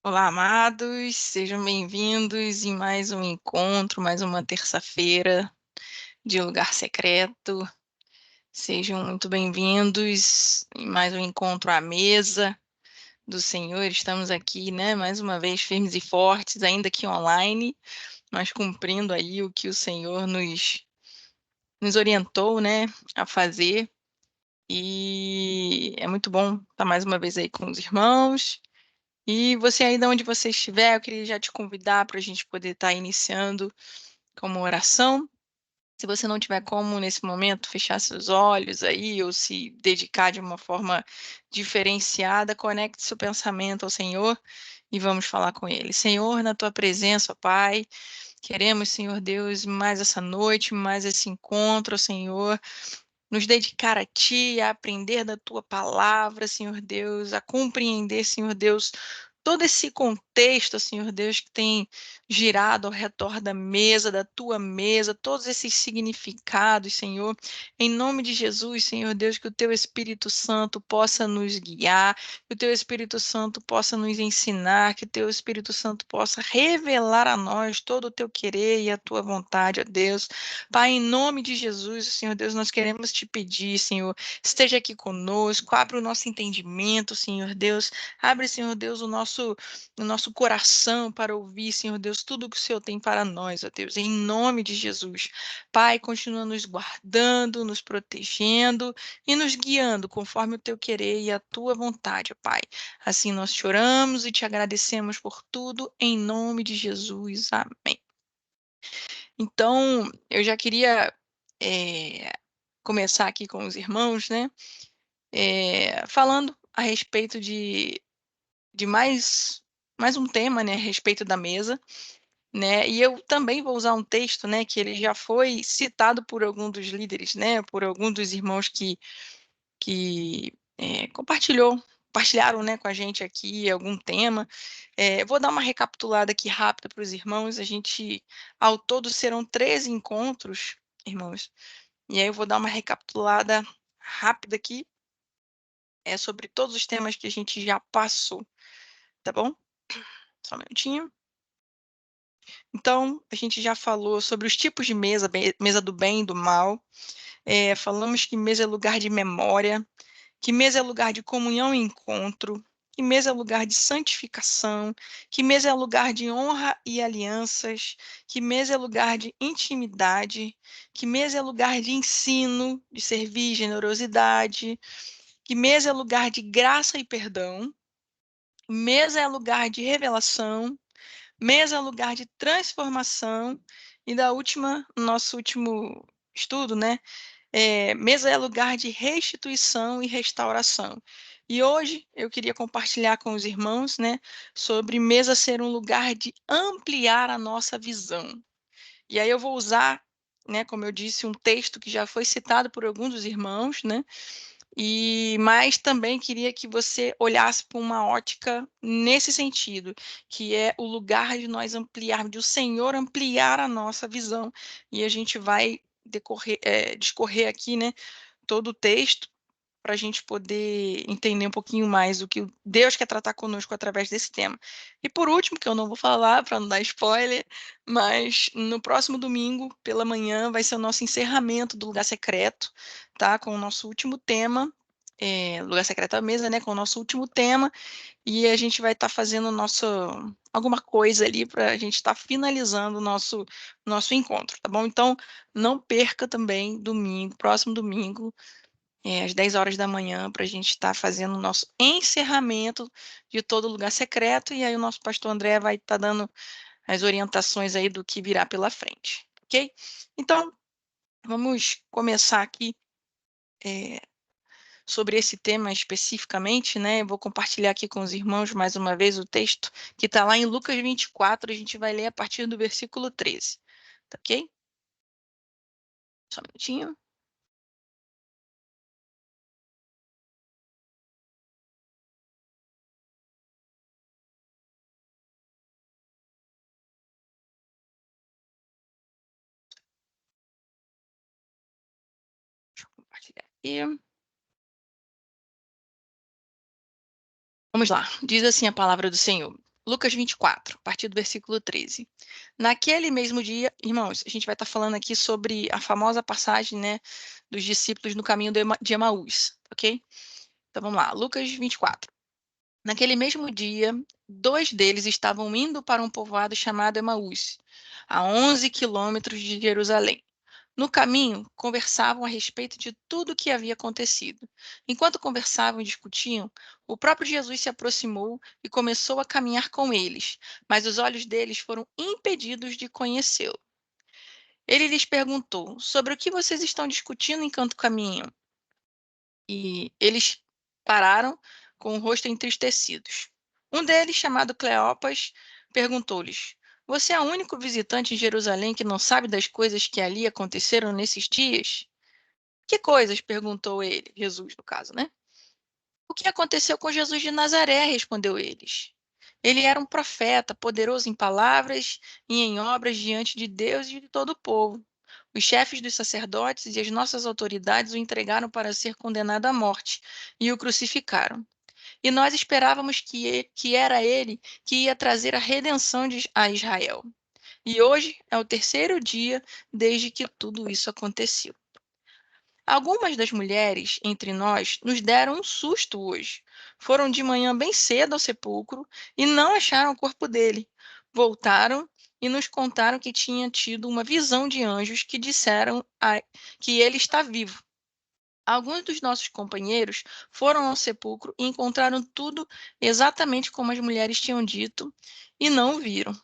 Olá, amados, sejam bem-vindos em mais um encontro, mais uma terça-feira de Lugar Secreto. Sejam muito bem-vindos em mais um encontro à mesa do Senhor. Estamos aqui, né, mais uma vez firmes e fortes, ainda que online, mas cumprindo aí o que o Senhor nos orientou, né, a fazer. E é muito bom estar mais uma vez aí com os irmãos. E você aí de onde você estiver, eu queria já te convidar para a gente poder estar iniciando com uma oração. Se você não tiver como, nesse momento, fechar seus olhos aí ou se dedicar de uma forma diferenciada, conecte seu pensamento ao Senhor e vamos falar com Ele. Senhor, na tua presença, ó Pai, queremos, Senhor Deus, mais essa noite, mais esse encontro, ó Senhor, nos dedicar a Ti, a aprender da Tua palavra, Senhor Deus, a compreender, Senhor Deus, todo esse contexto, Senhor Deus, que tem girado ao redor da mesa, da Tua mesa, todos esses significados, Senhor, em nome de Jesus, Senhor Deus, que o Teu Espírito Santo possa nos guiar, que o Teu Espírito Santo possa nos ensinar, que o Teu Espírito Santo possa revelar a nós todo o Teu querer e a Tua vontade, ó Deus. Pai, em nome de Jesus, Senhor Deus, nós queremos te pedir, Senhor, esteja aqui conosco, abre o nosso entendimento, Senhor Deus, abre, Senhor Deus, o nosso coração para ouvir, Senhor Deus, tudo que o Senhor tem para nós, ó Deus, em nome de Jesus. Pai, continua nos guardando, nos protegendo e nos guiando conforme o teu querer e a tua vontade, ó Pai. Assim nós choramos e te agradecemos por tudo, em nome de Jesus. Amém. Então, eu já queria começar aqui com os irmãos, né? Falando a respeito de mais um tema, né? A respeito da mesa, né? E eu também vou usar um texto, né? Que ele já foi citado por algum dos líderes, né? Por algum dos irmãos que compartilharam, né, com a gente aqui algum tema. Vou dar uma recapitulada aqui rápida para os irmãos. Ao todo, serão 13 encontros, irmãos. E aí eu vou dar uma recapitulada rápida aqui, sobre todos os temas que a gente já passou, tá bom? Só um minutinho. Então, a gente já falou sobre os tipos de mesa, mesa do bem e do mal. Falamos que mesa é lugar de memória, que mesa é lugar de comunhão e encontro, que mesa é lugar de santificação, que mesa é lugar de honra e alianças, que mesa é lugar de intimidade, que mesa é lugar de ensino, de servir, generosidade, que mesa é lugar de graça e perdão, mesa é lugar de revelação, mesa é lugar de transformação, e nosso último estudo, né? Mesa é lugar de restituição e restauração. E hoje eu queria compartilhar com os irmãos, né, sobre mesa ser um lugar de ampliar a nossa visão. E aí eu vou usar, né, como eu disse, um texto que já foi citado por alguns dos irmãos, né, mas também queria que você olhasse para uma ótica nesse sentido, que é o lugar de nós ampliarmos, de o Senhor ampliar a nossa visão. E a gente vai discorrer aqui, né, todo o texto para a gente poder entender um pouquinho mais o que Deus quer tratar conosco através desse tema. E por último, que eu não vou falar para não dar spoiler, mas no próximo domingo, pela manhã, vai ser o nosso encerramento do Lugar Secreto, tá? Com o nosso último tema, Lugar Secreto à Mesa, né? Com o nosso último tema, e a gente vai estar fazendo alguma coisa ali para a gente estar finalizando o nosso encontro, tá bom? Então, não perca também domingo, próximo domingo, às 10 horas da manhã, para a gente estar fazendo o nosso encerramento de todo lugar secreto, e aí o nosso pastor André vai estar dando as orientações aí do que virá pela frente, ok? Então, vamos começar aqui sobre esse tema especificamente, né? Eu vou compartilhar aqui com os irmãos mais uma vez o texto que está lá em Lucas 24, a gente vai ler a partir do versículo 13, tá ok? Só um minutinho. Deixa eu compartilhar aqui. Vamos lá, diz assim a palavra do Senhor. Lucas 24, a partir do versículo 13. Naquele mesmo dia, irmãos, a gente vai estar falando aqui sobre a famosa passagem, né, dos discípulos no caminho de Emaús, ok? Então vamos lá, Lucas 24. Naquele mesmo dia, dois deles estavam indo para um povoado chamado Emaús, a 11 quilômetros de Jerusalém. No caminho, conversavam a respeito de tudo o que havia acontecido. Enquanto conversavam e discutiam, o próprio Jesus se aproximou e começou a caminhar com eles, mas os olhos deles foram impedidos de conhecê-lo. Ele lhes perguntou: sobre o que vocês estão discutindo enquanto caminham? E eles pararam com o rosto entristecidos. Um deles, chamado Cleopas, perguntou-lhes: você é o único visitante em Jerusalém que não sabe das coisas que ali aconteceram nesses dias? Que coisas? Perguntou ele, Jesus, no caso, né? O que aconteceu com Jesus de Nazaré? Respondeu eles. Ele era um profeta, poderoso em palavras e em obras diante de Deus e de todo o povo. Os chefes dos sacerdotes e as nossas autoridades o entregaram para ser condenado à morte e o crucificaram. E nós esperávamos que era ele que ia trazer a redenção a Israel. E hoje é o terceiro dia desde que tudo isso aconteceu. Algumas das mulheres entre nós nos deram um susto hoje. Foram de manhã bem cedo ao sepulcro e não acharam o corpo dele. Voltaram e nos contaram que tinha tido uma visão de anjos que disseram que ele está vivo. Alguns dos nossos companheiros foram ao sepulcro e encontraram tudo exatamente como as mulheres tinham dito e não o viram.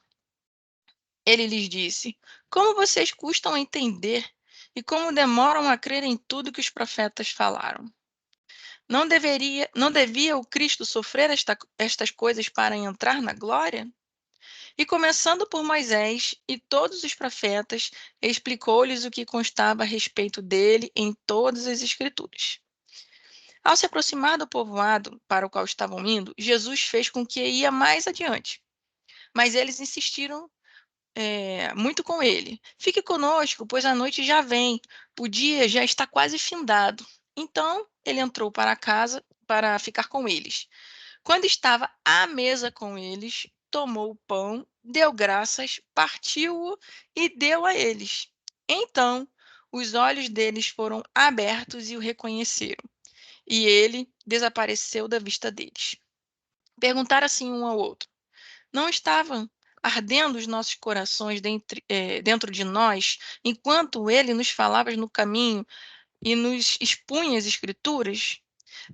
Ele lhes disse: como vocês custam a entender e como demoram a crer em tudo que os profetas falaram? Não devia o Cristo sofrer estas coisas para entrar na glória? E começando por Moisés e todos os profetas, explicou-lhes o que constava a respeito dele em todas as Escrituras. Ao se aproximar do povoado para o qual estavam indo, Jesus fez com que ia mais adiante. Mas eles insistiram muito com ele. Fique conosco, pois a noite já vem, o dia já está quase findado. Então ele entrou para casa para ficar com eles. Quando estava à mesa com eles, tomou o pão, deu graças, partiu-o e deu a eles. Então os olhos deles foram abertos e o reconheceram, e ele desapareceu da vista deles. Perguntaram assim um ao outro: não estavam ardendo os nossos corações dentro de nós, enquanto ele nos falava no caminho e nos expunha as Escrituras?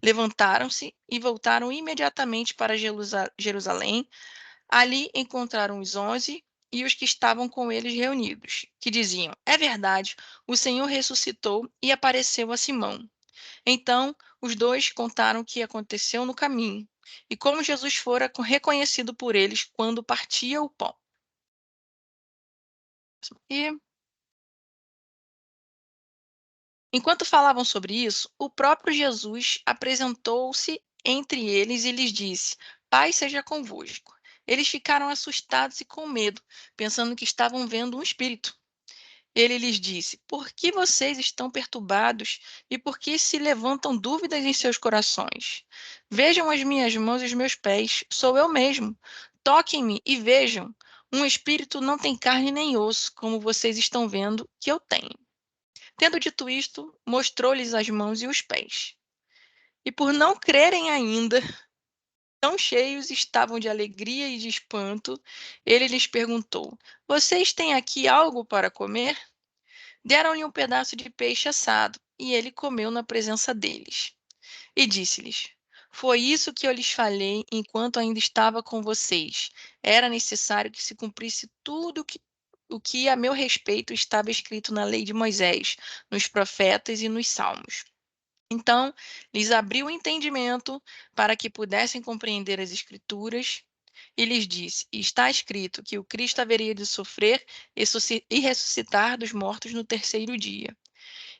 Levantaram-se e voltaram imediatamente para Jerusalém. Ali encontraram os 11 e os que estavam com eles reunidos, que diziam: é verdade, o Senhor ressuscitou e apareceu a Simão. Então, os dois contaram o que aconteceu no caminho e como Jesus fora reconhecido por eles quando partia o pão. E, enquanto falavam sobre isso, o próprio Jesus apresentou-se entre eles e lhes disse: Paz seja convosco. Eles ficaram assustados e com medo, pensando que estavam vendo um espírito. Ele lhes disse: por que vocês estão perturbados e por que se levantam dúvidas em seus corações? Vejam as minhas mãos e os meus pés, sou eu mesmo. Toquem-me e vejam. Um espírito não tem carne nem osso, como vocês estão vendo que eu tenho. Tendo dito isto, mostrou-lhes as mãos e os pés. E por não crerem ainda, tão cheios estavam de alegria e de espanto, ele lhes perguntou: vocês têm aqui algo para comer? Deram-lhe um pedaço de peixe assado, e ele comeu na presença deles. E disse-lhes: foi isso que eu lhes falei enquanto ainda estava com vocês. Era necessário que se cumprisse tudo o que a meu respeito estava escrito na lei de Moisés, nos profetas e nos salmos. Então, lhes abriu o entendimento para que pudessem compreender as Escrituras e lhes disse: está escrito que o Cristo haveria de sofrer e ressuscitar dos mortos no terceiro dia,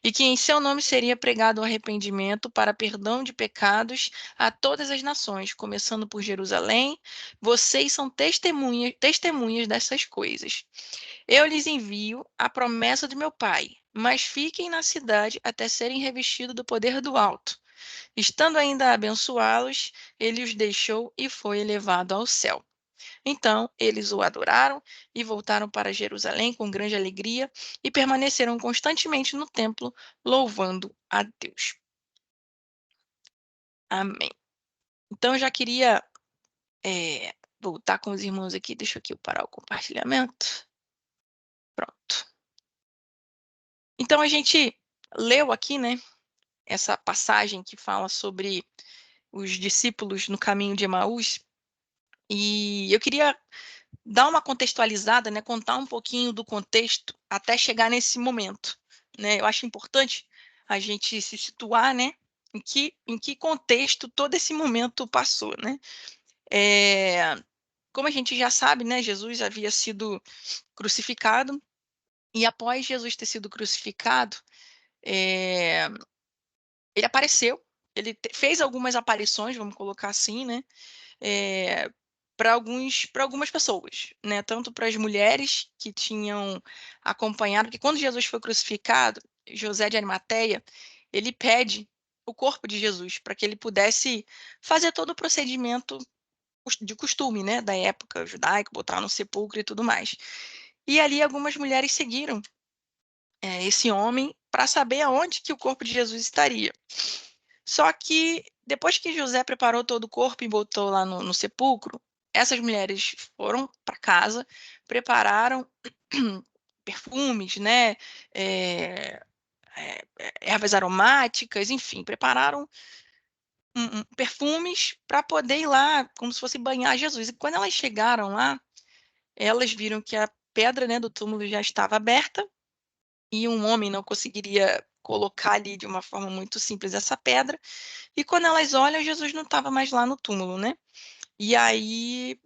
e que em seu nome seria pregado o arrependimento para perdão de pecados a todas as nações, começando por Jerusalém. Vocês são testemunhas dessas coisas. Eu lhes envio a promessa do meu Pai, mas fiquem na cidade até serem revestidos do poder do alto. Estando ainda a abençoá-los, ele os deixou e foi elevado ao céu. Então eles o adoraram e voltaram para Jerusalém com grande alegria e permaneceram constantemente no templo, louvando a Deus. Amém. Então eu já queria voltar com os irmãos aqui. Deixa aqui eu parar o compartilhamento. Pronto. Então a gente leu aqui, né, essa passagem que fala sobre os discípulos no caminho de Emaús, e eu queria dar uma contextualizada, né, contar um pouquinho do contexto até chegar nesse momento, né? Eu acho importante a gente se situar, né, em que contexto todo esse momento passou, né? Como a gente já sabe, né, Jesus havia sido crucificado, e após Jesus ter sido crucificado, eh, ele apareceu, ele fez algumas aparições, vamos colocar assim, né, para algumas pessoas, né, tanto para as mulheres que tinham acompanhado, porque quando Jesus foi crucificado, José de Arimateia, ele pede o corpo de Jesus para que ele pudesse fazer todo o procedimento de costume, né, da época judaica, botar no sepulcro e tudo mais. E ali algumas mulheres seguiram esse homem para saber aonde que o corpo de Jesus estaria. Só que depois que José preparou todo o corpo e botou lá no sepulcro, essas mulheres foram para casa, prepararam perfumes, né, eh ervas aromáticas, enfim, prepararam perfumes para poder ir lá, como se fosse banhar Jesus. E quando elas chegaram lá, elas viram que a pedra, né, do túmulo já estava aberta e um homem não conseguiria colocar ali de uma forma muito simples essa pedra. E quando elas olham, Jesus não estava mais lá no túmulo, né? E aí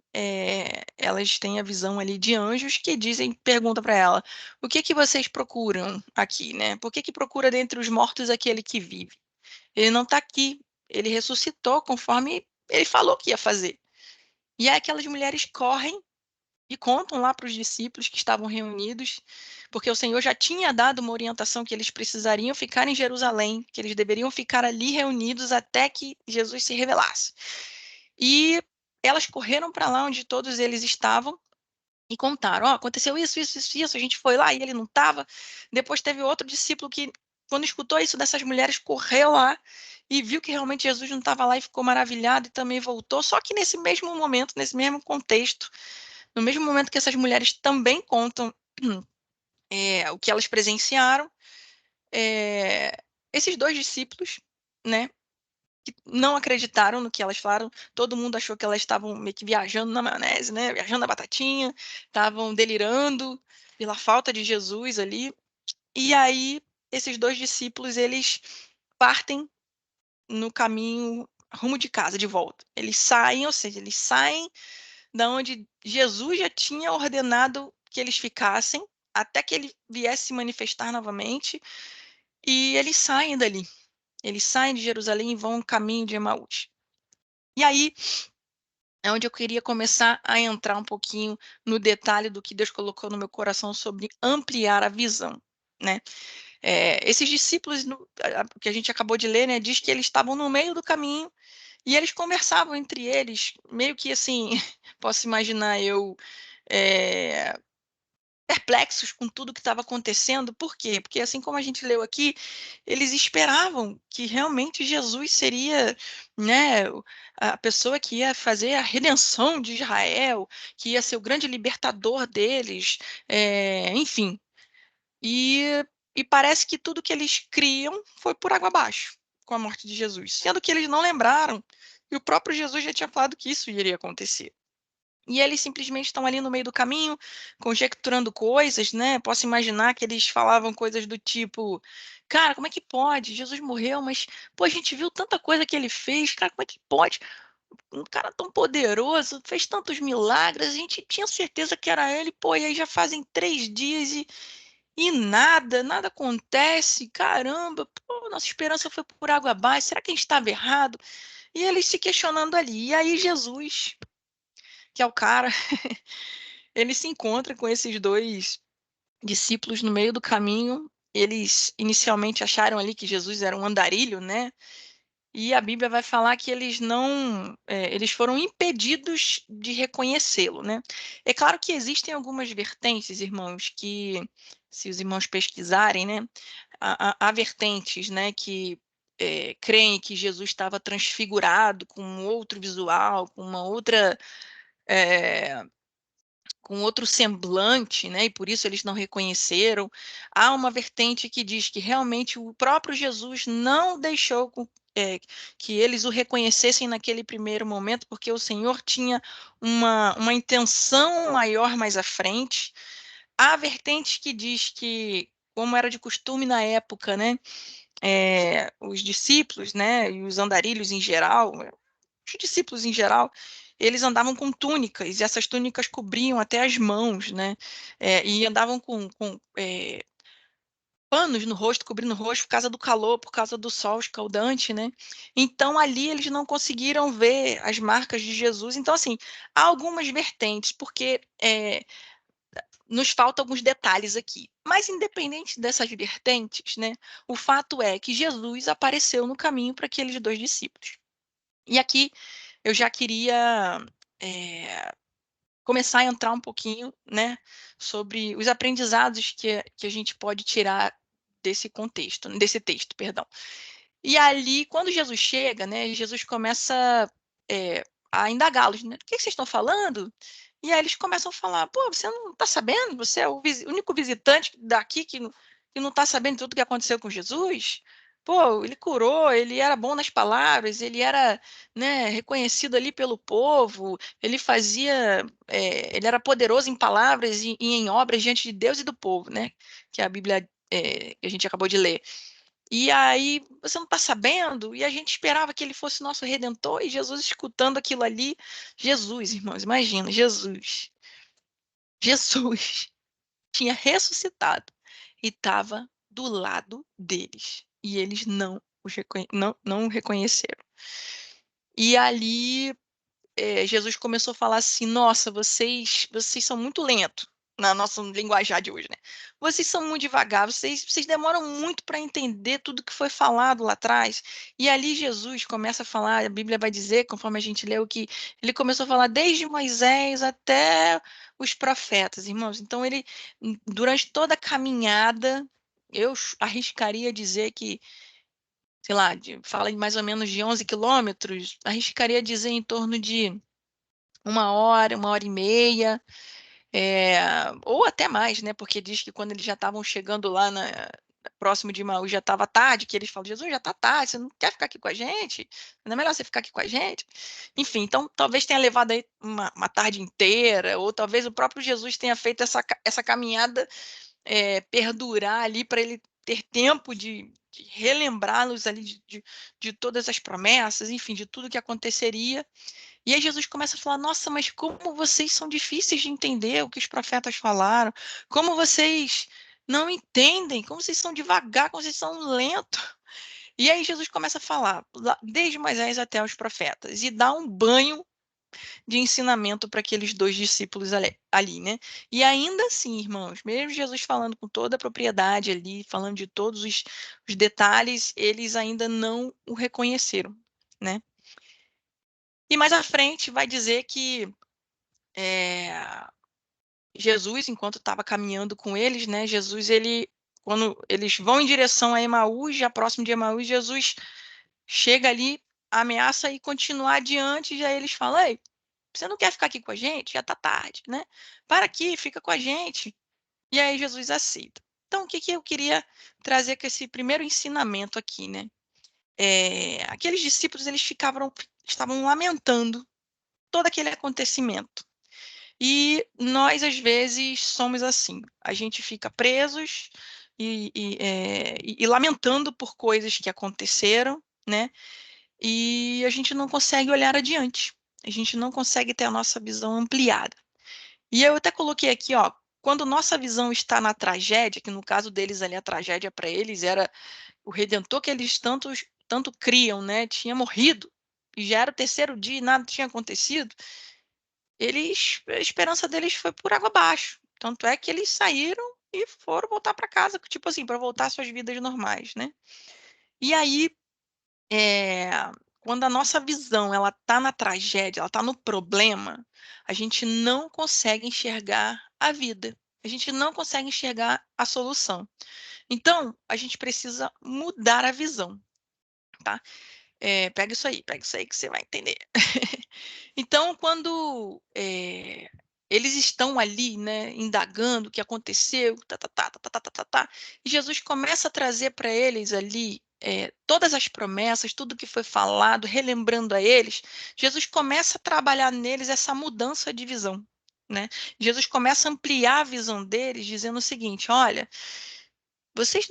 elas têm a visão ali de anjos que dizem, pergunta para ela, o que que vocês procuram aqui, né? Por que que procura dentre os mortos aquele que vive? Ele não está aqui, ele ressuscitou conforme ele falou que ia fazer. E aí aquelas mulheres correm e contam lá para os discípulos que estavam reunidos, porque o Senhor já tinha dado uma orientação que eles precisariam ficar em Jerusalém, que eles deveriam ficar ali reunidos até que Jesus se revelasse. E elas correram para lá onde todos eles estavam e contaram: ó, aconteceu isso, isso, isso, isso, a gente foi lá e ele não estava. Depois teve outro discípulo que, quando escutou isso dessas mulheres, correu lá e viu que realmente Jesus não estava lá e ficou maravilhado e também voltou. Só que nesse mesmo momento, nesse mesmo contexto, no mesmo momento que essas mulheres também contam o que elas presenciaram, esses dois discípulos, né, que não acreditaram no que elas falaram, todo mundo achou que elas estavam meio que viajando na maionese, né, viajando na batatinha, estavam delirando pela falta de Jesus ali. E aí, esses dois discípulos, eles partem no caminho rumo de casa, de volta. Eles saem, ou seja, eles saem da onde Jesus já tinha ordenado que eles ficassem, até que ele viesse se manifestar novamente, e eles saem dali. Eles saem de Jerusalém e vão caminho de Emaús. E aí é onde eu queria começar a entrar um pouquinho no detalhe do que Deus colocou no meu coração sobre ampliar a visão, né? Esses discípulos, que a gente acabou de ler, né, diz que eles estavam no meio do caminho e eles conversavam entre eles, meio que assim, posso imaginar eu é, perplexos com tudo que estava acontecendo. Por quê? Porque, assim como a gente leu aqui, eles esperavam que realmente Jesus seria, né, a pessoa que ia fazer a redenção de Israel, que ia ser o grande libertador deles, enfim. E, e parece que tudo que eles criam foi por água abaixo com a morte de Jesus, sendo que eles não lembraram, e o próprio Jesus já tinha falado que isso iria acontecer. E eles simplesmente estão ali no meio do caminho, conjecturando coisas, né? Posso imaginar que eles falavam coisas do tipo: cara, como é que pode? Jesus morreu, mas pô, a gente viu tanta coisa que ele fez, cara, como é que pode? Um cara tão poderoso, fez tantos milagres, a gente tinha certeza que era ele, pô, e aí já fazem 3 dias e nada, nada acontece, caramba, pô, nossa esperança foi por água abaixo, será que a gente estava errado? E eles se questionando ali. E aí Jesus, que é o cara, ele se encontra com esses dois discípulos no meio do caminho. Eles inicialmente acharam ali que Jesus era um andarilho, né? e a Bíblia vai falar que eles não, eles foram impedidos de reconhecê-lo, né? É claro que existem algumas vertentes, irmãos, que, se os irmãos pesquisarem, né, há vertentes, né, que creem que Jesus estava transfigurado, com um outro visual, com uma outra, é, com outro semblante, né, e por isso eles não reconheceram. Há uma vertente que diz que realmente o próprio Jesus não deixou que eles o reconhecessem naquele primeiro momento, porque o Senhor tinha uma intenção maior mais à frente. Há vertente que diz que, como era de costume na época, né, os discípulos, né, e os andarilhos em geral, os discípulos em geral, eles andavam com túnicas, e essas túnicas cobriam até as mãos, né? E andavam com panos no rosto, cobrindo o rosto por causa do calor, por causa do sol escaldante, né? Então, ali eles não conseguiram ver as marcas de Jesus. Então, assim, há algumas vertentes, porque nos faltam alguns detalhes aqui. Mas, independente dessas vertentes, né? O fato é que Jesus apareceu no caminho para aqueles dois discípulos. E aqui eu já queria começar a entrar um pouquinho, né, sobre os aprendizados que a gente pode tirar desse contexto, desse texto, perdão. E ali, quando Jesus chega, né, Jesus começa a indagá-los, né? O que vocês estão falando? E aí eles começam a falar, pô, você não está sabendo? Você é o único visitante daqui que não está sabendo tudo o que aconteceu com Jesus? Pô, ele curou, ele era bom nas palavras, ele era, né, reconhecido ali pelo povo, ele fazia, ele era poderoso em palavras e em obras diante de Deus e do povo, né? Que é a Bíblia que a gente acabou de ler. E aí, você não está sabendo? E a gente esperava que ele fosse nosso redentor, e Jesus escutando aquilo ali. Jesus, irmãos, imagina, Jesus. Jesus tinha ressuscitado e estava do lado deles. E eles não o reconheceram. E ali Jesus começou a falar assim: nossa, vocês são muito lentos na nossa linguajar de hoje, né? Vocês são muito devagar, vocês demoram muito para entender tudo que foi falado lá atrás. E ali Jesus começa a falar, a Bíblia vai dizer, conforme a gente leu, que ele começou a falar desde Moisés até os profetas, irmãos. Então, ele, durante toda a caminhada, eu arriscaria dizer que, sei lá, fala de mais ou menos de 11 quilômetros, arriscaria dizer em torno de 1 hora e meia, é, ou até mais, né? Porque diz que quando eles já estavam chegando lá próximo de Maú já estava tarde, que eles falam, Jesus, já está tarde, você não quer ficar aqui com a gente? Não é melhor você ficar aqui com a gente? Enfim, então talvez tenha levado aí uma tarde inteira, ou talvez o próprio Jesus tenha feito essa caminhada perdurar ali para ele ter tempo de relembrá-los ali de todas as promessas, enfim, de tudo que aconteceria. E aí Jesus começa a falar: nossa, mas como vocês são difíceis de entender o que os profetas falaram, como vocês não entendem, como vocês são devagar, como vocês são lentos. E aí Jesus começa a falar, desde Moisés até os profetas, e dá um banho de ensinamento para aqueles dois discípulos ali, né? E ainda assim, irmãos, mesmo Jesus falando com toda a propriedade ali, falando de todos os detalhes, eles ainda não o reconheceram, né? E mais à frente vai dizer que Jesus, enquanto estava caminhando com eles, né? Jesus, quando eles vão em direção a Emaús, já próximo de Emaús, Jesus chega ali, ameaça e continuar adiante, e aí eles falam: ei, você não quer ficar aqui com a gente? Já está tarde, né? Para aqui, fica com a gente. E aí Jesus aceita. Então, o que eu queria trazer com esse primeiro ensinamento aqui, né? Aqueles discípulos, eles estavam lamentando todo aquele acontecimento. E nós, às vezes, somos assim. A gente fica presos e lamentando por coisas que aconteceram, né? E a gente não consegue olhar adiante. A gente não consegue ter a nossa visão ampliada. E eu até coloquei aqui, ó, quando nossa visão está na tragédia, que no caso deles ali, a tragédia para eles era o Redentor que eles tanto criam, né? Tinha morrido. E já era o terceiro dia e nada tinha acontecido. A esperança deles foi por água abaixo. Tanto é que eles saíram e foram voltar para casa, tipo assim, para voltar às suas vidas normais, né? E aí é, quando a nossa visão ela está na tragédia, ela está no problema, a gente não consegue enxergar a vida. A gente não consegue enxergar a solução. Então, a gente precisa mudar a visão, tá? Pega isso aí que você vai entender. Então, quando eles estão ali, né, indagando o que aconteceu, tá, tá, tá, tá, tá, tá, tá, tá, tá, e Jesus começa a trazer para eles ali todas as promessas, tudo que foi falado, relembrando a eles, Jesus começa a trabalhar neles essa mudança de visão, né? Jesus começa a ampliar a visão deles, dizendo o seguinte: olha, vocês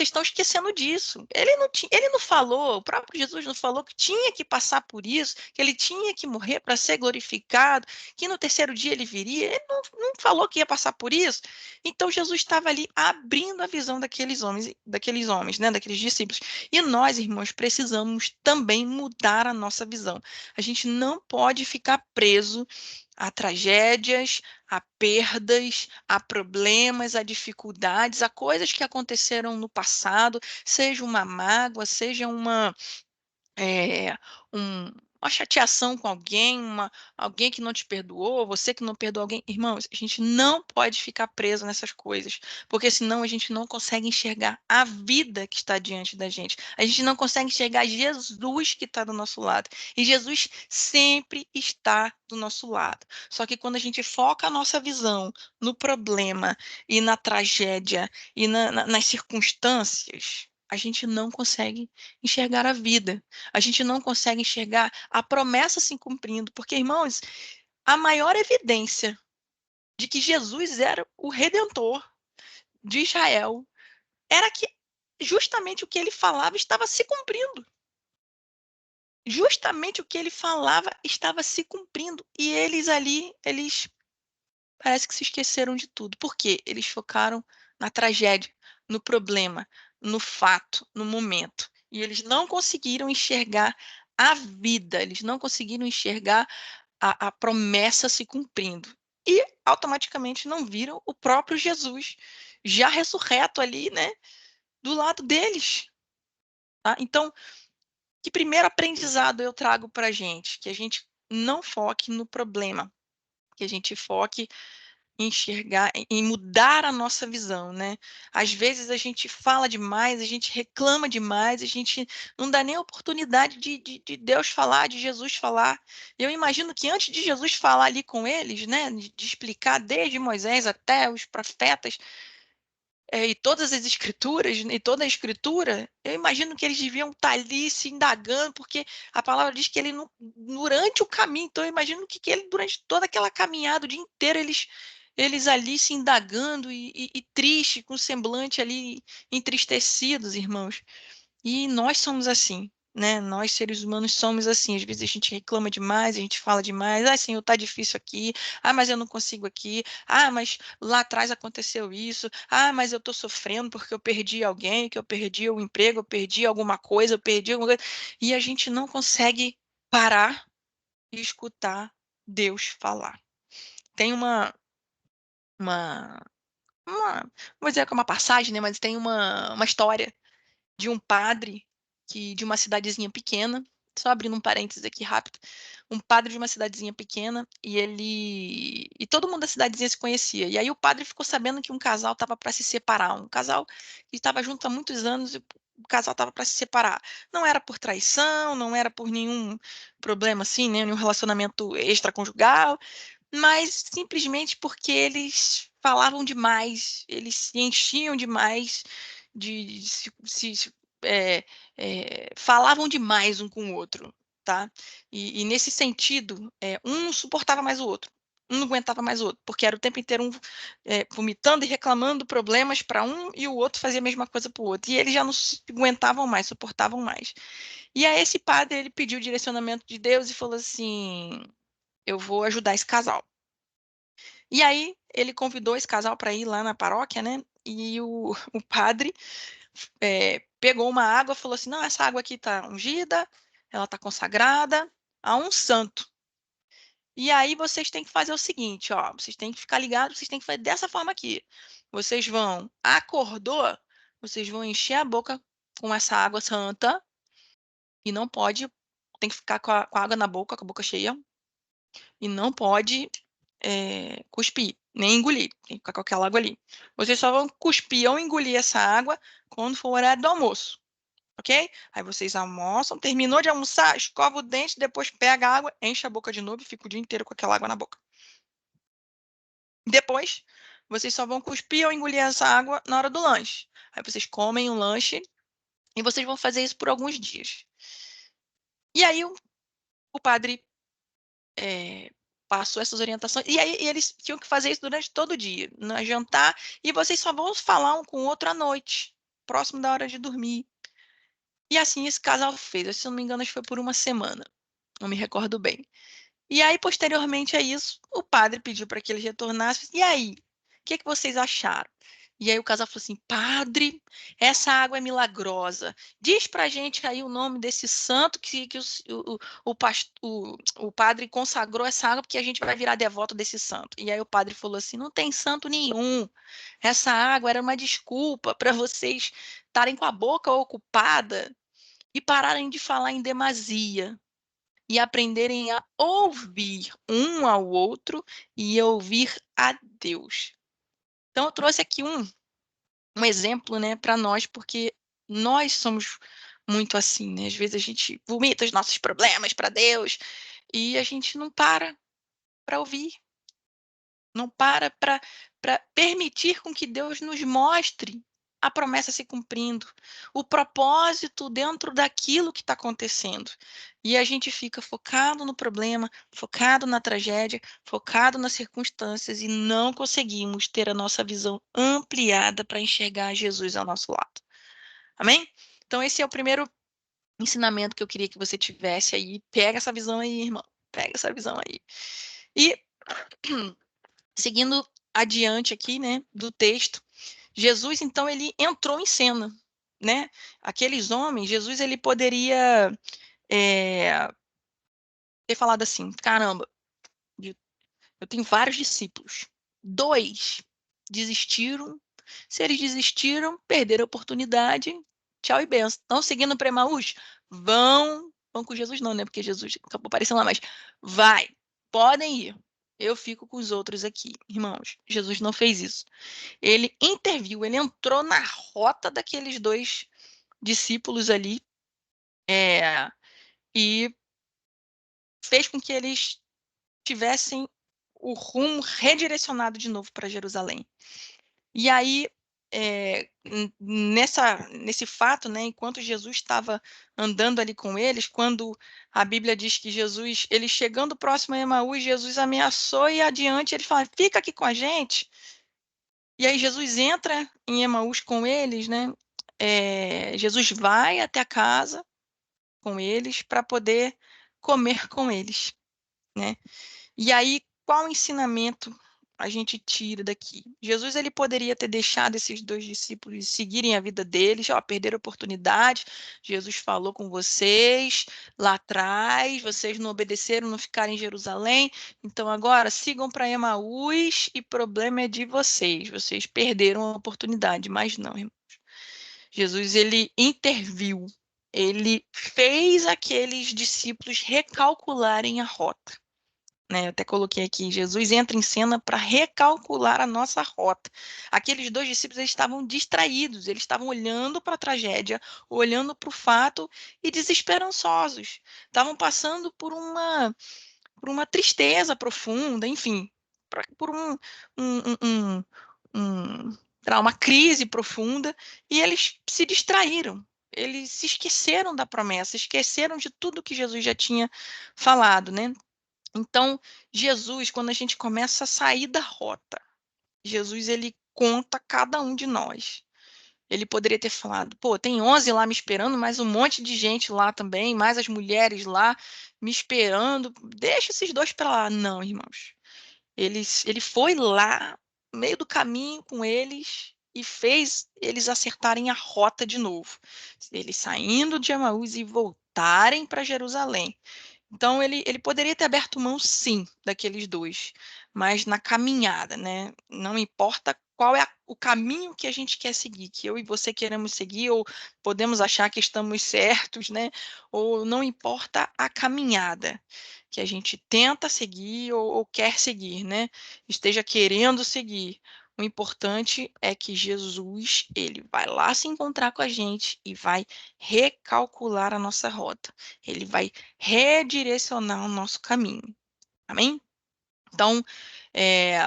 estão esquecendo disso. Ele não falou, o próprio Jesus não falou que tinha que passar por isso, que ele tinha que morrer para ser glorificado, que no terceiro dia ele viria. Ele não falou que ia passar por isso. Então Jesus estava ali abrindo a visão daqueles homens, né, daqueles discípulos. E nós, irmãos, precisamos também mudar a nossa visão. A gente não pode ficar preso a tragédias, a perdas, a problemas, a dificuldades, a coisas que aconteceram no passado, seja uma mágoa, seja é, uma chateação com alguém, alguém que não te perdoou, você que não perdoou alguém. Irmãos, a gente não pode ficar preso nessas coisas, porque senão a gente não consegue enxergar a vida que está diante da gente. A gente não consegue enxergar Jesus que está do nosso lado. E Jesus sempre está do nosso lado. Só que quando a gente foca a nossa visão no problema e na tragédia e nas circunstâncias, a gente não consegue enxergar a vida. A gente não consegue enxergar a promessa se cumprindo, porque, irmãos, a maior evidência de que Jesus era o redentor de Israel era que justamente o que ele falava estava se cumprindo. Justamente o que ele falava estava se cumprindo. E eles ali, eles parece que se esqueceram de tudo. Por quê? Eles focaram na tragédia, no problema, no fato, no momento. E eles não conseguiram enxergar a vida, eles não conseguiram enxergar a promessa se cumprindo. E automaticamente não viram o próprio Jesus já ressurreto ali, né, do lado deles. Tá? Então, que primeiro aprendizado eu trago para a gente? Que a gente não foque no problema, que a gente foque enxergar, em mudar a nossa visão, né? Às vezes a gente fala demais, a gente reclama demais, a gente não dá nem a oportunidade de Deus falar, de Jesus falar. Eu imagino que antes de Jesus falar ali com eles, né, de explicar desde Moisés até os profetas, e todas as escrituras, e toda a escritura, eu imagino que eles deviam estar ali se indagando, porque a palavra diz que ele, durante o caminho, então eu imagino que ele, durante toda aquela caminhada, o dia inteiro, eles ali se indagando e triste, com o semblante ali entristecidos, irmãos. E nós somos assim, né? Nós, seres humanos, somos assim. Às vezes a gente reclama demais, a gente fala demais. Ah, Senhor, tá difícil aqui. Ah, mas eu não consigo aqui. Ah, mas lá atrás aconteceu isso. Ah, mas eu tô sofrendo porque eu perdi alguém, que eu perdi o emprego, eu perdi alguma coisa, eu perdi alguma coisa. E a gente não consegue parar e escutar Deus falar. Tem uma, vou dizer que é uma passagem, né? Mas tem uma história de um padre de uma cidadezinha pequena, só abrindo um parênteses aqui rápido, um padre de uma cidadezinha pequena e todo mundo da cidadezinha se conhecia. E aí o padre ficou sabendo que um casal estava para se separar, um casal que estava junto há muitos anos e o casal estava para se separar. Não era por traição, não era por nenhum problema assim, né, nenhum relacionamento extraconjugal, mas simplesmente porque eles falavam demais, eles se enchiam demais de falavam demais um com o outro, tá? E nesse sentido, um não suportava mais o outro, um não aguentava mais o outro, porque era o tempo inteiro um vomitando e reclamando problemas para um e o outro fazia a mesma coisa para o outro. E eles já não se aguentavam mais, suportavam mais. E aí esse padre ele pediu o direcionamento de Deus e falou assim: eu vou ajudar esse casal. E aí ele convidou esse casal para ir lá na paróquia, né? E o padre pegou uma água e falou assim: não, essa água aqui está ungida, ela está consagrada a um santo. E aí vocês têm que fazer o seguinte, ó, vocês têm que ficar ligados, vocês têm que fazer dessa forma aqui. Vocês vão, acordou, vocês vão encher a boca com essa água santa e não pode, tem que ficar com a água na boca, com a boca cheia, e não pode cuspir, nem engolir, tem que ficar com aquela água ali. Vocês só vão cuspir ou engolir essa água quando for o horário do almoço, ok? Aí vocês almoçam, terminou de almoçar, escova o dente, depois pega a água, enche a boca de novo e fica o dia inteiro com aquela água na boca. Depois, vocês só vão cuspir ou engolir essa água na hora do lanche. Aí vocês comem o lanche e vocês vão fazer isso por alguns dias. E aí o padre passou essas orientações. E aí eles tinham que fazer isso durante todo o dia, no jantar, e vocês só vão falar um com o outro à noite, próximo da hora de dormir. E assim esse casal fez. Se eu não me engano, acho que foi por uma semana. Não me recordo bem. E aí, posteriormente a isso, o padre pediu para que eles retornassem. E aí, o que vocês acharam? E aí o casal falou assim: Padre, essa água é milagrosa. Diz pra gente aí o nome desse santo que o padre consagrou essa água, porque a gente vai virar devoto desse santo. E aí o padre falou assim: não tem santo nenhum. Essa água era uma desculpa para vocês estarem com a boca ocupada e pararem de falar em demasia e aprenderem a ouvir um ao outro e ouvir a Deus. Então, eu trouxe aqui um exemplo, né, para nós, porque nós somos muito assim, né? Às vezes a gente vomita os nossos problemas para Deus e a gente não para ouvir, não para permitir com que Deus nos mostre a promessa se cumprindo, o propósito dentro daquilo que está acontecendo. E a gente fica focado no problema, focado na tragédia, focado nas circunstâncias e não conseguimos ter a nossa visão ampliada para enxergar Jesus ao nosso lado. Amém? Então, esse é o primeiro ensinamento que eu queria que você tivesse aí. Pega essa visão aí, irmão. Pega essa visão aí. E seguindo adiante aqui, né, do texto, Jesus, então, ele entrou em cena, né? Aqueles homens, Jesus, ele poderia ter falado assim, caramba, eu tenho vários discípulos, 2 desistiram, se eles desistiram, perderam a oportunidade, tchau e benção. Estão seguindo para Emaús? Vão com Jesus não, né? Porque Jesus acabou aparecendo lá, mas vai, podem ir. Eu fico com os outros aqui, irmãos. Jesus não fez isso. Ele interviu, ele entrou na rota daqueles 2 discípulos ali, e fez com que eles tivessem o rumo redirecionado de novo para Jerusalém. E aí, nesse fato, né, enquanto Jesus estava andando ali com eles, quando a Bíblia diz que Jesus, ele chegando próximo a Emaús, Jesus ameaçou e adiante ele fala, fica aqui com a gente. E aí Jesus entra em Emaús com eles, né? Jesus vai até a casa com eles para poder comer com eles, né? E aí, qual ensinamento a gente tira daqui? Jesus, ele poderia ter deixado esses 2 discípulos seguirem a vida deles, ó, perderam a oportunidade, Jesus falou com vocês lá atrás, vocês não obedeceram, não ficaram em Jerusalém, então agora sigam para Emaús e problema é de vocês, vocês perderam a oportunidade, mas não, irmãos. Jesus, ele interviu, ele fez aqueles discípulos recalcularem a rota. Né, eu até coloquei aqui, Jesus entra em cena para recalcular a nossa rota. Aqueles 2 discípulos eles estavam distraídos, eles estavam olhando para a tragédia, olhando para o fato e desesperançosos. Estavam passando por uma tristeza profunda, enfim, por uma crise profunda, e eles se distraíram. Eles se esqueceram da promessa, esqueceram de tudo que Jesus já tinha falado, né? Então, Jesus, quando a gente começa a sair da rota, Jesus, ele conta cada um de nós. Ele poderia ter falado, pô, tem 11 lá me esperando, mais um monte de gente lá também, mais as mulheres lá me esperando, deixa esses 2 para lá. Não, irmãos. Ele foi lá, no meio do caminho com eles, e fez eles acertarem a rota de novo. Eles saindo de Emaús e voltarem para Jerusalém. Então, ele poderia ter aberto mão, sim, daqueles 2, mas na caminhada, né? Não importa qual é o caminho que a gente quer seguir, que eu e você queremos seguir, ou podemos achar que estamos certos, né? Ou não importa a caminhada que a gente tenta seguir ou quer seguir, né? Esteja querendo seguir. O importante é que Jesus, ele vai lá se encontrar com a gente e vai recalcular a nossa rota. Ele vai redirecionar o nosso caminho. Amém? Então,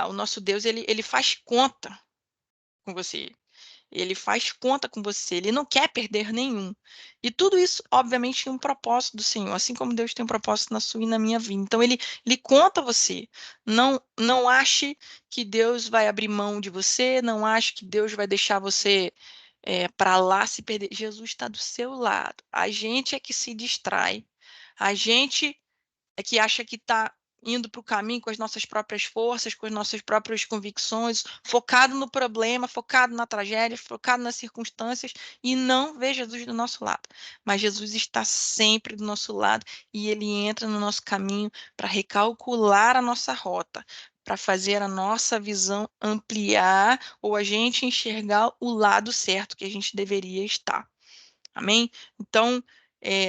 o nosso Deus, ele faz conta com você. Ele faz conta com você. Ele não quer perder nenhum. E tudo isso, obviamente, tem um propósito do Senhor, assim como Deus tem um propósito na sua e na minha vida. Então, ele conta você. Não ache que Deus vai abrir mão de você, não ache que Deus vai deixar você para lá se perder. Jesus está do seu lado. A gente é que se distrai. A gente é que acha que está indo para o caminho com as nossas próprias forças, com as nossas próprias convicções, focado no problema, focado na tragédia, focado nas circunstâncias, e não vê Jesus do nosso lado. Mas Jesus está sempre do nosso lado e ele entra no nosso caminho para recalcular a nossa rota, para fazer a nossa visão ampliar ou a gente enxergar o lado certo que a gente deveria estar. Amém? Então,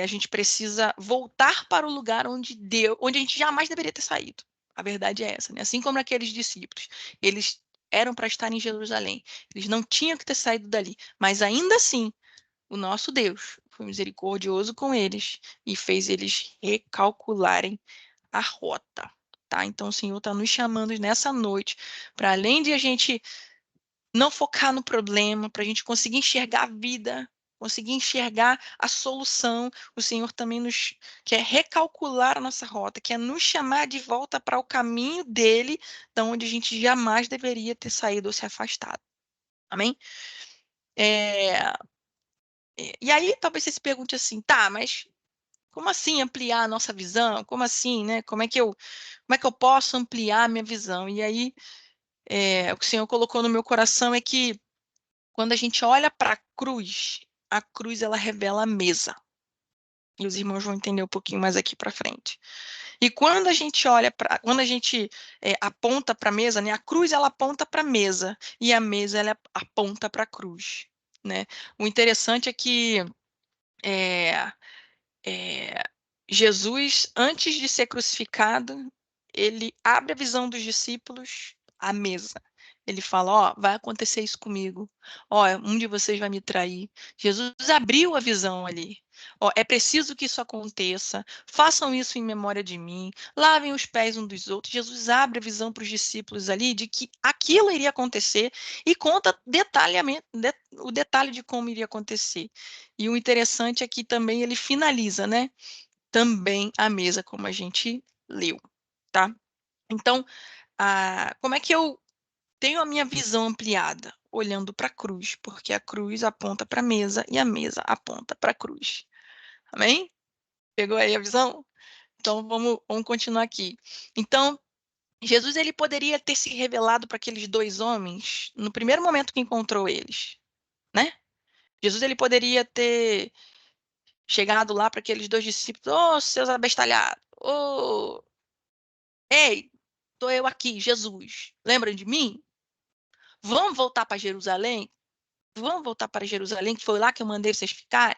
a gente precisa voltar para o lugar onde a gente jamais deveria ter saído. A verdade é essa, né? Assim como aqueles discípulos, eles eram para estar em Jerusalém. Eles não tinham que ter saído dali, mas ainda assim, o nosso Deus foi misericordioso com eles e fez eles recalcularem a rota, tá? Então, o Senhor está nos chamando nessa noite para além de a gente não focar no problema, para a gente conseguir enxergar a vida, conseguir enxergar a solução. O Senhor também nos quer recalcular a nossa rota, quer nos chamar de volta para o caminho dele, da onde a gente jamais deveria ter saído ou se afastado. Amém? É, e aí talvez você se pergunte assim, tá, mas como assim ampliar a nossa visão? Como assim, né? Como é que eu posso ampliar a minha visão? E aí, o que o Senhor colocou no meu coração é que quando a gente olha para a cruz ela revela a mesa. E os irmãos vão entender um pouquinho mais aqui para frente. E quando a gente quando a gente aponta para a mesa, né, a cruz ela aponta para a mesa e a mesa ela aponta para a cruz, né? O interessante é que é, é, Jesus, antes de ser crucificado, ele abre a visão dos discípulos à mesa. Ele fala, ó, vai acontecer isso comigo. Ó, um de vocês vai me trair. Jesus abriu a visão ali. Ó, é preciso que isso aconteça. Façam isso em memória de mim. Lavem os pés um dos outros. Jesus abre a visão para os discípulos ali de que aquilo iria acontecer e conta o detalhe de como iria acontecer. E o interessante é que também ele finaliza, né? Também a mesa, como a gente leu, tá? Então, como é que eu tenho a minha visão ampliada? Olhando para a cruz, porque a cruz aponta para a mesa e a mesa aponta para a cruz. Amém? Pegou aí a visão? Então, vamos continuar aqui. Então, Jesus ele poderia ter se revelado para aqueles dois homens no primeiro momento que encontrou eles, né? Jesus ele poderia ter chegado lá para aqueles dois discípulos, ô, seus abestalhados, ô, ei, estou eu aqui, Jesus, lembram de mim? Vamos voltar para Jerusalém? Vamos voltar para Jerusalém, que foi lá que eu mandei vocês ficarem?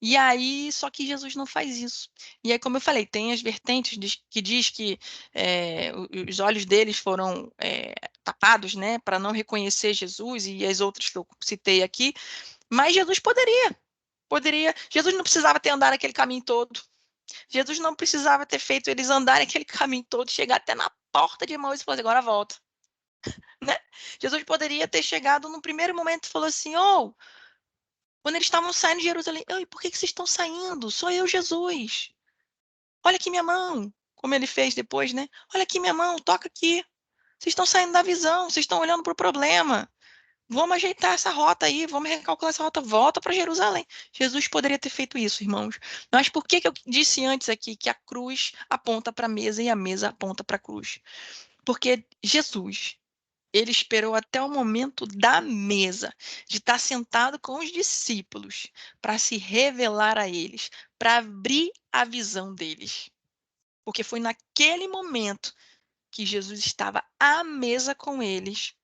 E aí, só que Jesus não faz isso. E aí, como eu falei, tem as vertentes que diz que os olhos deles foram tapados, né, para não reconhecer Jesus, e as outras que eu citei aqui, mas Jesus poderia. Jesus não precisava ter andado aquele caminho todo. Jesus não precisava ter feito eles andarem aquele caminho todo, chegar até na porta de Emaús e falar assim, agora volta. Né? Jesus poderia ter chegado no primeiro momento e falou assim, quando eles estavam saindo de Jerusalém, por que vocês estão saindo? Sou eu, Jesus. Olha aqui minha mão. Como ele fez depois, né? Olha aqui minha mão, toca aqui. Vocês estão saindo da visão, vocês estão olhando para o problema. Vamos ajeitar essa rota aí, vamos recalcular essa rota, volta para Jerusalém. Jesus poderia ter feito isso, irmãos. Mas por que eu disse antes aqui que a cruz aponta para a mesa e a mesa aponta para a cruz? Porque Jesus, ele esperou até o momento da mesa, de estar sentado com os discípulos, para se revelar a eles, para abrir a visão deles. Porque foi naquele momento que Jesus estava à mesa com eles,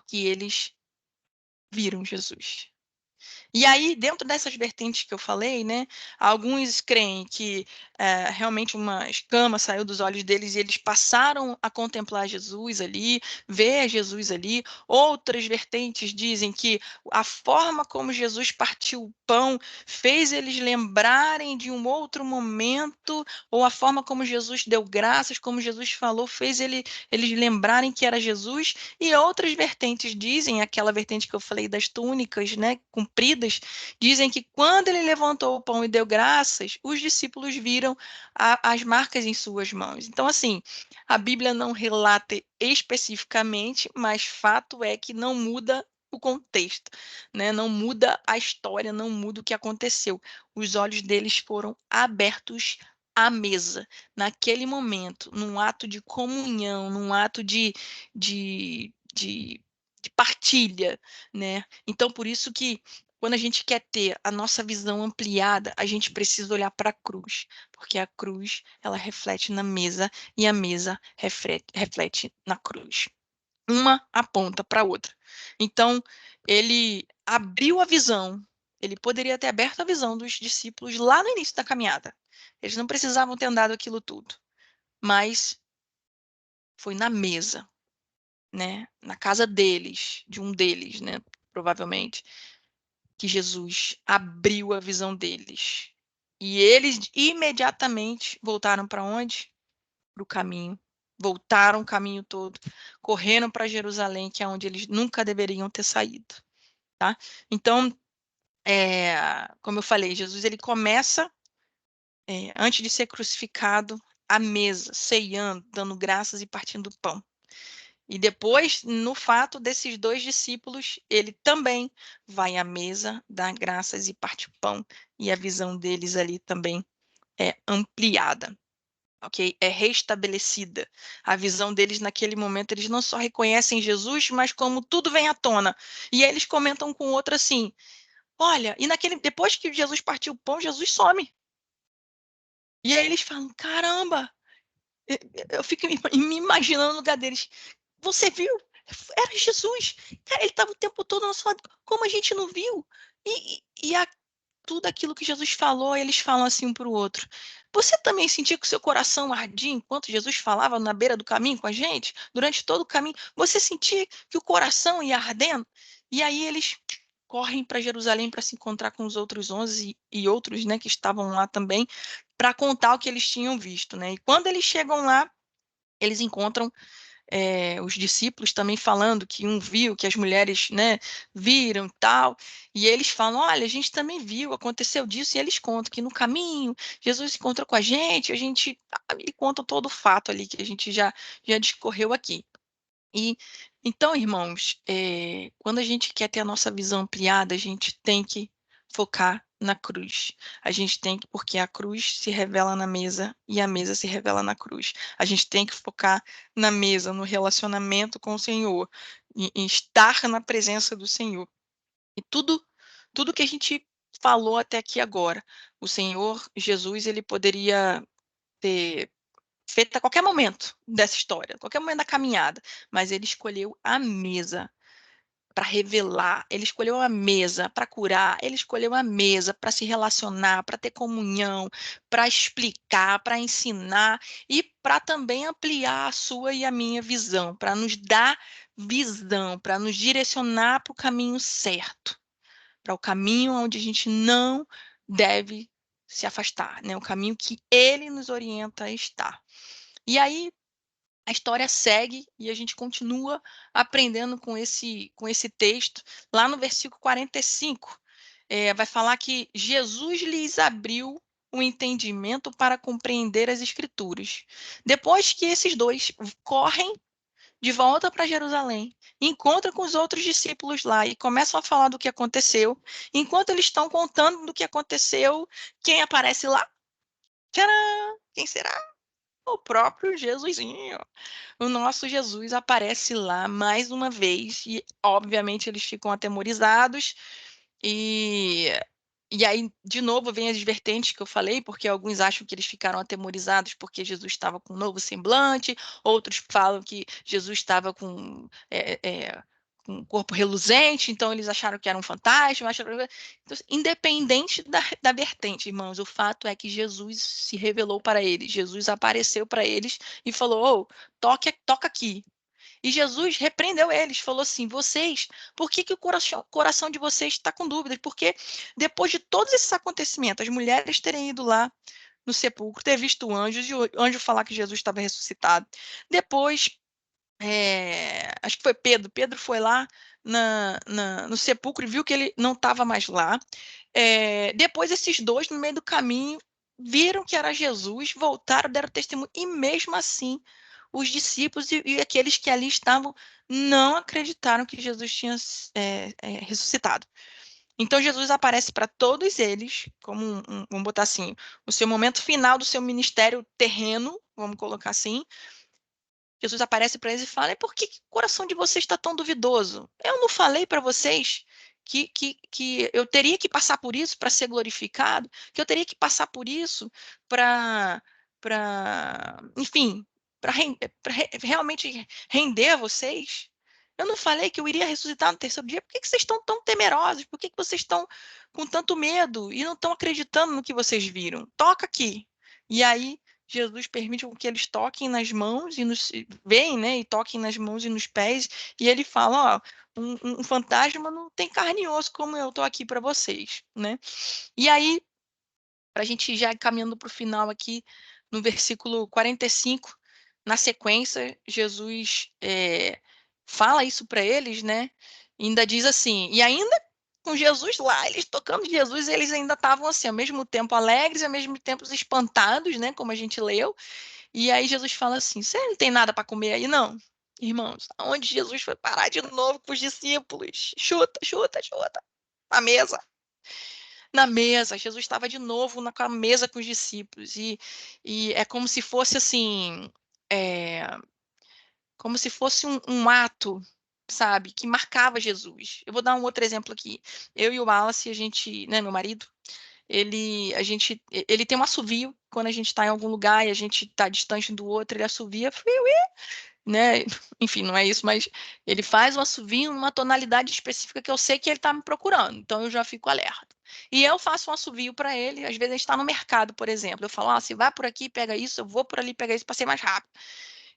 que eles viram Jesus. E aí, dentro dessas vertentes que eu falei, né, alguns creem que realmente uma escama saiu dos olhos deles e eles passaram a contemplar Jesus ali, ver Jesus ali. Outras vertentes dizem que a forma como Jesus partiu o pão fez eles lembrarem de um outro momento, ou a forma como Jesus deu graças, como Jesus falou, fez eles lembrarem que era Jesus. E outras vertentes dizem, aquela vertente que eu falei das túnicas, né, compridas, dizem que quando ele levantou o pão e deu graças, os discípulos viram as marcas em suas mãos. Então, assim, a Bíblia não relata especificamente, mas fato é que não muda o contexto, né? Não muda a história, não muda o que aconteceu. Os olhos deles foram abertos à mesa, naquele momento, num ato de comunhão, num ato de partilha, né? Então, por isso que quando a gente quer ter a nossa visão ampliada, a gente precisa olhar para a cruz, porque a cruz, ela reflete na mesa e a mesa reflete na cruz. Uma aponta para a outra. Então, ele abriu a visão, ele poderia ter aberto a visão dos discípulos lá no início da caminhada. Eles não precisavam ter andado aquilo tudo, mas foi na mesa, né? Na casa deles, de um deles, né? Provavelmente, que Jesus abriu a visão deles. E eles imediatamente voltaram para onde? Para o caminho. Voltaram o caminho todo, correndo para Jerusalém, que é onde eles nunca deveriam ter saído, tá? Então, como eu falei, Jesus ele começa, antes de ser crucificado, à mesa, ceiando, dando graças e partindo o pão. E depois, no fato desses dois discípulos, ele também vai à mesa, dá graças e parte o pão. E a visão deles ali também é ampliada, ok? É restabelecida. A visão deles naquele momento, eles não só reconhecem Jesus, mas como tudo vem à tona. E aí eles comentam com o outro assim, olha, e depois que Jesus partiu o pão, Jesus some. E aí eles falam, caramba, eu fico me imaginando no lugar deles. Você viu? Era Jesus. Cara, ele estava o tempo todo ao nosso lado. Como a gente não viu? E tudo aquilo que Jesus falou, eles falam assim um para o outro. Você também sentia que o seu coração ardia enquanto Jesus falava na beira do caminho com a gente? Durante todo o caminho? Você sentia que o coração ia ardendo? E aí eles correm para Jerusalém para se encontrar com os outros 11 e outros, né, que estavam lá também, para contar o que eles tinham visto, né? E quando eles chegam lá, eles encontram os discípulos também falando que um viu, que as mulheres, né, viram tal, e eles falam, olha, a gente também viu, aconteceu disso, e eles contam que no caminho Jesus se encontrou com a gente e conta todo o fato ali que a gente já discorreu aqui. E então, irmãos, quando a gente quer ter a nossa visão ampliada, a gente tem que focar na cruz. A gente tem que, porque a cruz se revela na mesa e a mesa se revela na cruz. A gente tem que focar na mesa, no relacionamento com o Senhor, em estar na presença do Senhor. E tudo que a gente falou até aqui agora, o Senhor Jesus, ele poderia ter feita a qualquer momento dessa história, qualquer momento da caminhada, mas ele escolheu a mesa para revelar, ele escolheu a mesa para curar, ele escolheu a mesa para se relacionar, para ter comunhão, para explicar, para ensinar e para também ampliar a sua e a minha visão, para nos dar visão, para nos direcionar para o caminho certo, para o caminho onde a gente não deve se afastar, né? O caminho que ele nos orienta a estar. E aí a história segue e a gente continua aprendendo com esse texto. Lá no versículo 45, vai falar que Jesus lhes abriu o entendimento para compreender as Escrituras. Depois que esses dois correm de volta para Jerusalém, encontram com os outros discípulos lá e começam a falar do que aconteceu. Enquanto eles estão contando do que aconteceu, quem aparece lá? Tcharam! Quem será? O próprio Jesusinho. O nosso Jesus aparece lá mais uma vez e, obviamente, eles ficam atemorizados e E aí, de novo, vem as advertentes que eu falei, porque alguns acham que eles ficaram atemorizados porque Jesus estava com um novo semblante, outros falam que Jesus estava com um corpo reluzente, então eles acharam que era um fantasma. Então, independente da vertente, irmãos, o fato é que Jesus se revelou para eles, Jesus apareceu para eles e falou: "Oh, toca aqui." E Jesus repreendeu eles, falou assim: vocês, por que o coração de vocês está com dúvidas? Porque depois de todos esses acontecimentos, as mulheres terem ido lá no sepulcro, ter visto anjos, e o anjo falar que Jesus estava ressuscitado. Depois, acho que foi Pedro. Pedro foi lá no sepulcro e viu que ele não estava mais lá. Depois, esses dois, no meio do caminho, viram que era Jesus, voltaram, deram testemunho, e mesmo assim, os discípulos e aqueles que ali estavam não acreditaram que Jesus tinha ressuscitado. Então, Jesus aparece para todos eles, como vamos botar assim, o seu momento final do seu ministério terreno, vamos colocar assim. Jesus aparece para eles e fala: por que o coração de vocês está tão duvidoso? Eu não falei para vocês que eu teria que passar por isso para ser glorificado, que eu teria que passar por isso enfim, para realmente render a vocês? Eu não falei que eu iria ressuscitar no terceiro dia? Por que vocês estão tão temerosos? Por que vocês estão com tanto medo e não estão acreditando no que vocês viram? Toca aqui. E aí, Jesus permite que eles toquem nas mãos e veem, né, e toquem nas mãos e nos pés, e ele fala: ó, um fantasma não tem carne e osso como eu estou aqui para vocês, né? E aí, para a gente já ir caminhando para o final aqui, no versículo 45, na sequência, Jesus fala isso para eles, né? E ainda diz assim, e ainda com Jesus lá, eles tocando Jesus, eles ainda estavam assim, ao mesmo tempo alegres, ao mesmo tempo espantados, né? Como a gente leu. E aí Jesus fala assim: você não tem nada para comer aí, não? Irmãos, aonde Jesus foi parar de novo com os discípulos? Chuta, chuta, chuta. Na mesa. Na mesa. Jesus estava de novo com a mesa com os discípulos. E é como se fosse assim. É, como se fosse um ato, sabe, que marcava Jesus. Eu vou dar um outro exemplo aqui. Eu e o Wallace, a gente, né, meu marido, ele tem um assovio quando a gente está em algum lugar e a gente está distante do outro, ele assovia, né? Enfim, não é isso, mas ele faz um assovio numa tonalidade específica que eu sei que ele está me procurando, então eu já fico alerta. E eu faço um assovio para ele, às vezes a gente está no mercado, por exemplo, eu falo: se vai por aqui, pega isso, eu vou por ali, pega isso, para ser mais rápido.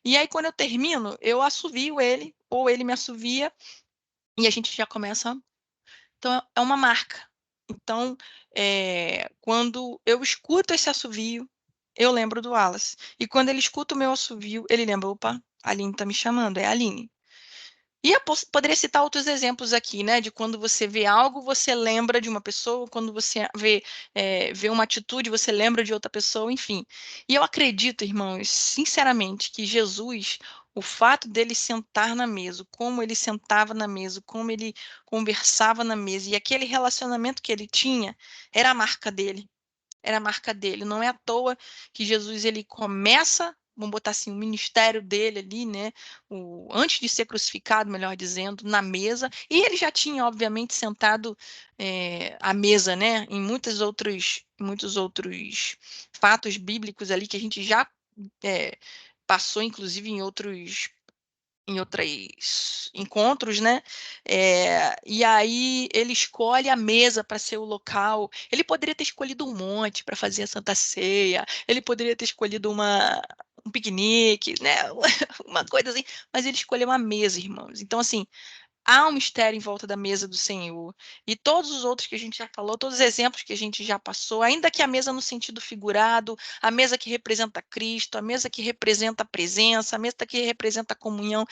E aí, quando eu termino, eu assovio ele, ou ele me assovia, e a gente já começa. Então, é uma marca. Então, quando eu escuto esse assovio, eu lembro do Wallace. E quando ele escuta o meu assovio, ele lembra: opa, a Aline está me chamando, é a Aline. E eu poderia citar outros exemplos aqui, né? De quando você vê algo, você lembra de uma pessoa, quando você vê uma atitude, você lembra de outra pessoa, enfim. E eu acredito, irmãos, sinceramente, que Jesus, o fato dele sentar na mesa, como ele sentava na mesa, como ele conversava na mesa, e aquele relacionamento que ele tinha, era a marca dele. Era a marca dele. Não é à toa que Jesus ele começa, vamos botar assim, o ministério dele ali, né? Antes de ser crucificado, melhor dizendo, na mesa. E ele já tinha, obviamente, sentado à mesa, né? Em muitos outros fatos bíblicos ali que a gente já passou, inclusive, em outros encontros, né? E aí ele escolhe a mesa para ser o local. Ele poderia ter escolhido um monte para fazer a Santa Ceia, ele poderia ter escolhido um piquenique, né? Uma coisa assim, mas ele escolheu uma mesa, irmãos. Então, assim, há um mistério em volta da mesa do Senhor. E todos os outros que a gente já falou, todos os exemplos que a gente já passou, ainda que a mesa no sentido figurado, a mesa que representa Cristo, a mesa que representa a presença, a mesa que representa a comunhão,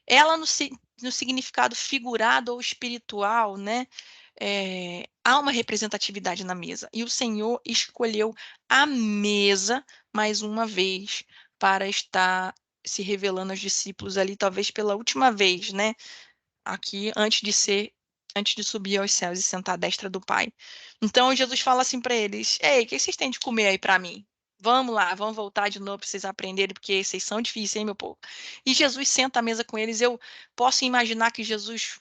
ela no significado figurado ou espiritual, né? Há uma representatividade na mesa. E o Senhor escolheu a mesa, mais uma vez, para estar se revelando aos discípulos ali, talvez pela última vez, né? Aqui, antes de subir aos céus e sentar à destra do Pai. Então, Jesus fala assim para eles: ei, o que vocês têm de comer aí para mim? Vamos lá, vamos voltar de novo para vocês aprenderem, porque vocês são difíceis, hein, meu povo? E Jesus senta à mesa com eles. Eu posso imaginar que Jesus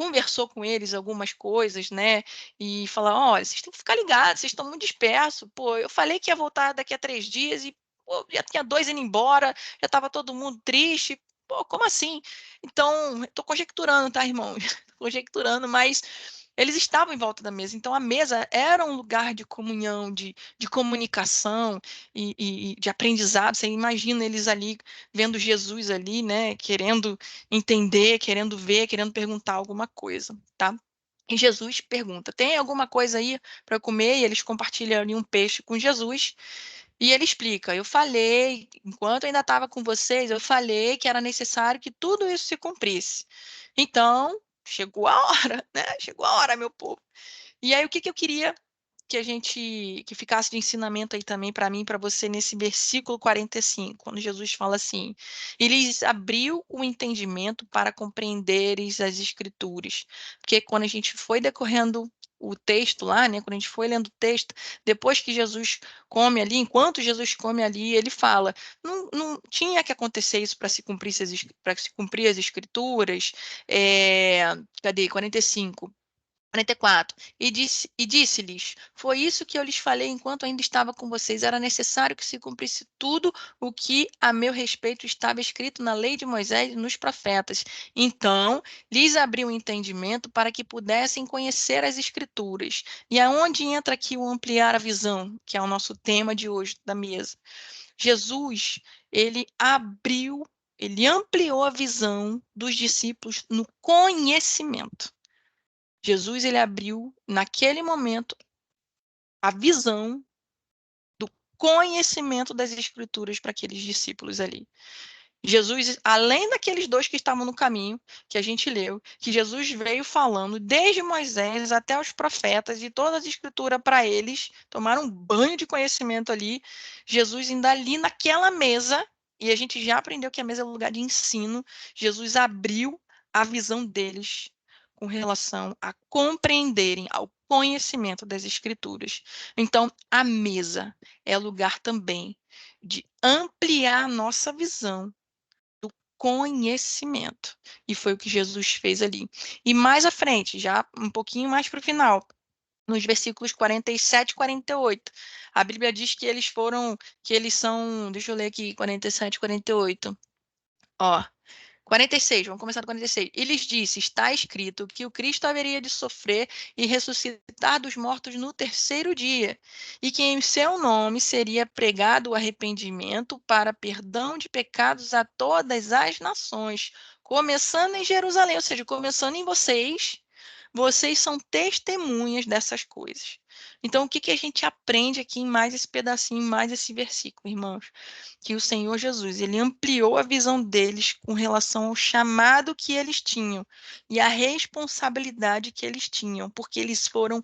conversou com eles algumas coisas, né? E falou: olha, vocês têm que ficar ligados, vocês estão muito dispersos. Pô, eu falei que ia voltar daqui a 3 dias e pô, já tinha 2 indo embora, já estava todo mundo triste. Pô, como assim? Então, estou conjecturando, tá, irmão? Conjecturando, mas eles estavam em volta da mesa. Então, a mesa era um lugar de comunhão, de comunicação e de aprendizado. Você imagina eles ali, vendo Jesus ali, né? Querendo entender, querendo ver, querendo perguntar alguma coisa, tá? E Jesus pergunta: tem alguma coisa aí para comer? E eles compartilham ali um peixe com Jesus. E ele explica: eu falei, enquanto eu ainda estava com vocês, eu falei que era necessário que tudo isso se cumprisse. Então, chegou a hora, né? Chegou a hora, meu povo. E aí, o que eu queria que a gente que ficasse de ensinamento aí também para mim, para você nesse versículo 45, quando Jesus fala assim: ele abriu o entendimento para compreenderes as escrituras. Porque quando a gente foi decorrendo o texto lá, né, quando a gente foi lendo o texto, depois que Jesus come ali, enquanto Jesus come ali, ele fala: não tinha que acontecer isso para se cumprir para se cumprir as escrituras. Cadê? 45. 44. E disse-lhes: foi isso que eu lhes falei enquanto ainda estava com vocês. Era necessário que se cumprisse tudo o que a meu respeito estava escrito na lei de Moisés e nos profetas. Então, lhes abriu o entendimento para que pudessem conhecer as escrituras. E aonde entra aqui o ampliar a visão, que é o nosso tema de hoje da mesa? Jesus, ele ampliou a visão dos discípulos no conhecimento. Jesus, ele abriu, naquele momento, a visão do conhecimento das Escrituras para aqueles discípulos ali. Jesus, além daqueles 2 que estavam no caminho, que a gente leu, que Jesus veio falando desde Moisés até os profetas e toda a Escritura para eles, tomaram um banho de conhecimento ali. Jesus ainda ali naquela mesa, e a gente já aprendeu que a mesa é um lugar de ensino, Jesus abriu a visão deles com relação a compreenderem, ao conhecimento das Escrituras. Então, a mesa é lugar também de ampliar a nossa visão conhecimento. E foi o que Jesus fez ali. E mais à frente, já um pouquinho mais para o final, nos versículos 47 e 48, a Bíblia diz que eles são, deixa eu ler aqui, 47 e 48. Ó, 46, vamos começar do 46. E lhes disse: está escrito que o Cristo haveria de sofrer e ressuscitar dos mortos no terceiro dia, e que em seu nome seria pregado o arrependimento para perdão de pecados a todas as nações, começando em Jerusalém, ou seja, começando em vocês. Vocês são testemunhas dessas coisas. Então, o que que a gente aprende aqui em mais esse pedacinho, em mais esse versículo, irmãos? Que o Senhor Jesus, ele ampliou a visão deles com relação ao chamado que eles tinham e a responsabilidade que eles tinham, porque eles foram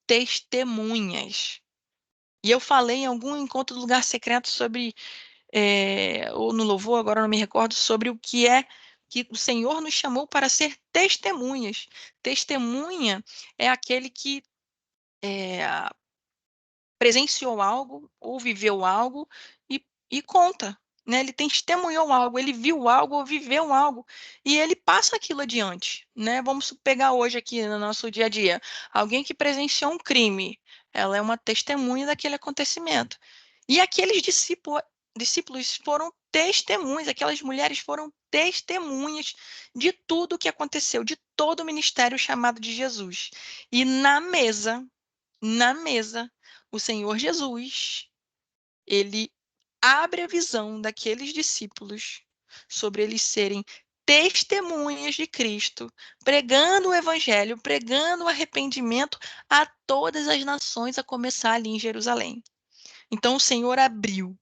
testemunhas. E eu falei em algum encontro do lugar secreto sobre, ou no louvor, agora não me recordo, sobre o que é que o Senhor nos chamou para ser testemunhas. Testemunha é aquele que é, presenciou algo ou viveu algo e conta, né? Ele testemunhou algo, ele viu algo ou viveu algo e ele passa aquilo adiante, né? Vamos pegar hoje aqui no nosso dia a dia, alguém que presenciou um crime, ela é uma testemunha daquele acontecimento. E aqueles discípulos foram testemunhas, aquelas mulheres foram testemunhas de tudo o que aconteceu, de todo o ministério chamado de Jesus. E na mesa, o Senhor Jesus, ele abre a visão daqueles discípulos sobre eles serem testemunhas de Cristo, pregando o evangelho, pregando o arrependimento a todas as nações, a começar ali em Jerusalém. Então o Senhor abriu,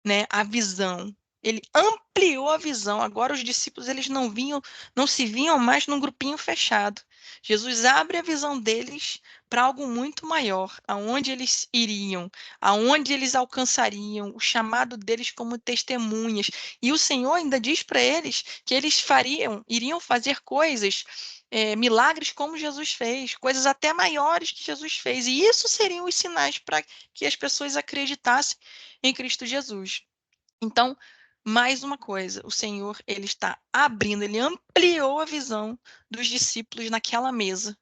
né, a visão. Ele ampliou a visão. Agora os discípulos eles não se viam mais num grupinho fechado. Jesus abre a visão deles para algo muito maior, aonde eles iriam, aonde eles alcançariam, o chamado deles como testemunhas. E o Senhor ainda diz para eles que eles iriam fazer coisas, milagres como Jesus fez, coisas até maiores que Jesus fez. E isso seriam os sinais para que as pessoas acreditassem em Cristo Jesus. Então, Mais uma coisa, o Senhor, ele está abrindo, ele ampliou a visão dos discípulos naquela mesa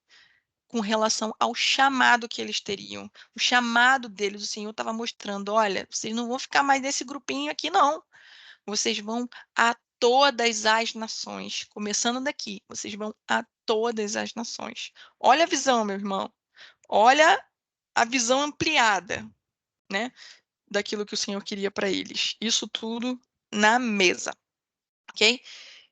com relação ao chamado que eles teriam. O chamado deles, o Senhor estava mostrando, olha, vocês não vão ficar mais nesse grupinho aqui, não. Vocês vão a todas as nações. Começando daqui, vocês vão a todas as nações. Olha a visão, meu irmão. Olha a visão ampliada, né, daquilo que o Senhor queria para eles. Isso tudo na mesa, ok?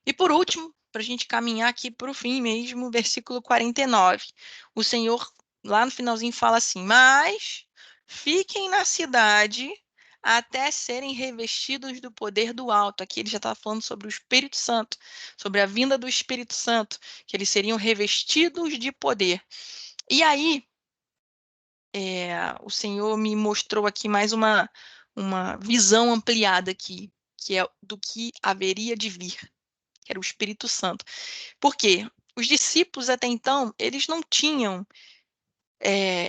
E por último, para a gente caminhar aqui para o fim mesmo, versículo 49. O Senhor, lá no finalzinho, fala assim: mas fiquem na cidade até serem revestidos do poder do alto. Aqui ele já estava falando sobre o Espírito Santo, sobre a vinda do Espírito Santo, que eles seriam revestidos de poder. E aí, o Senhor me mostrou aqui mais uma visão ampliada aqui, que é do que haveria de vir, que era o Espírito Santo. Por quê? Os discípulos até então, eles não tinham,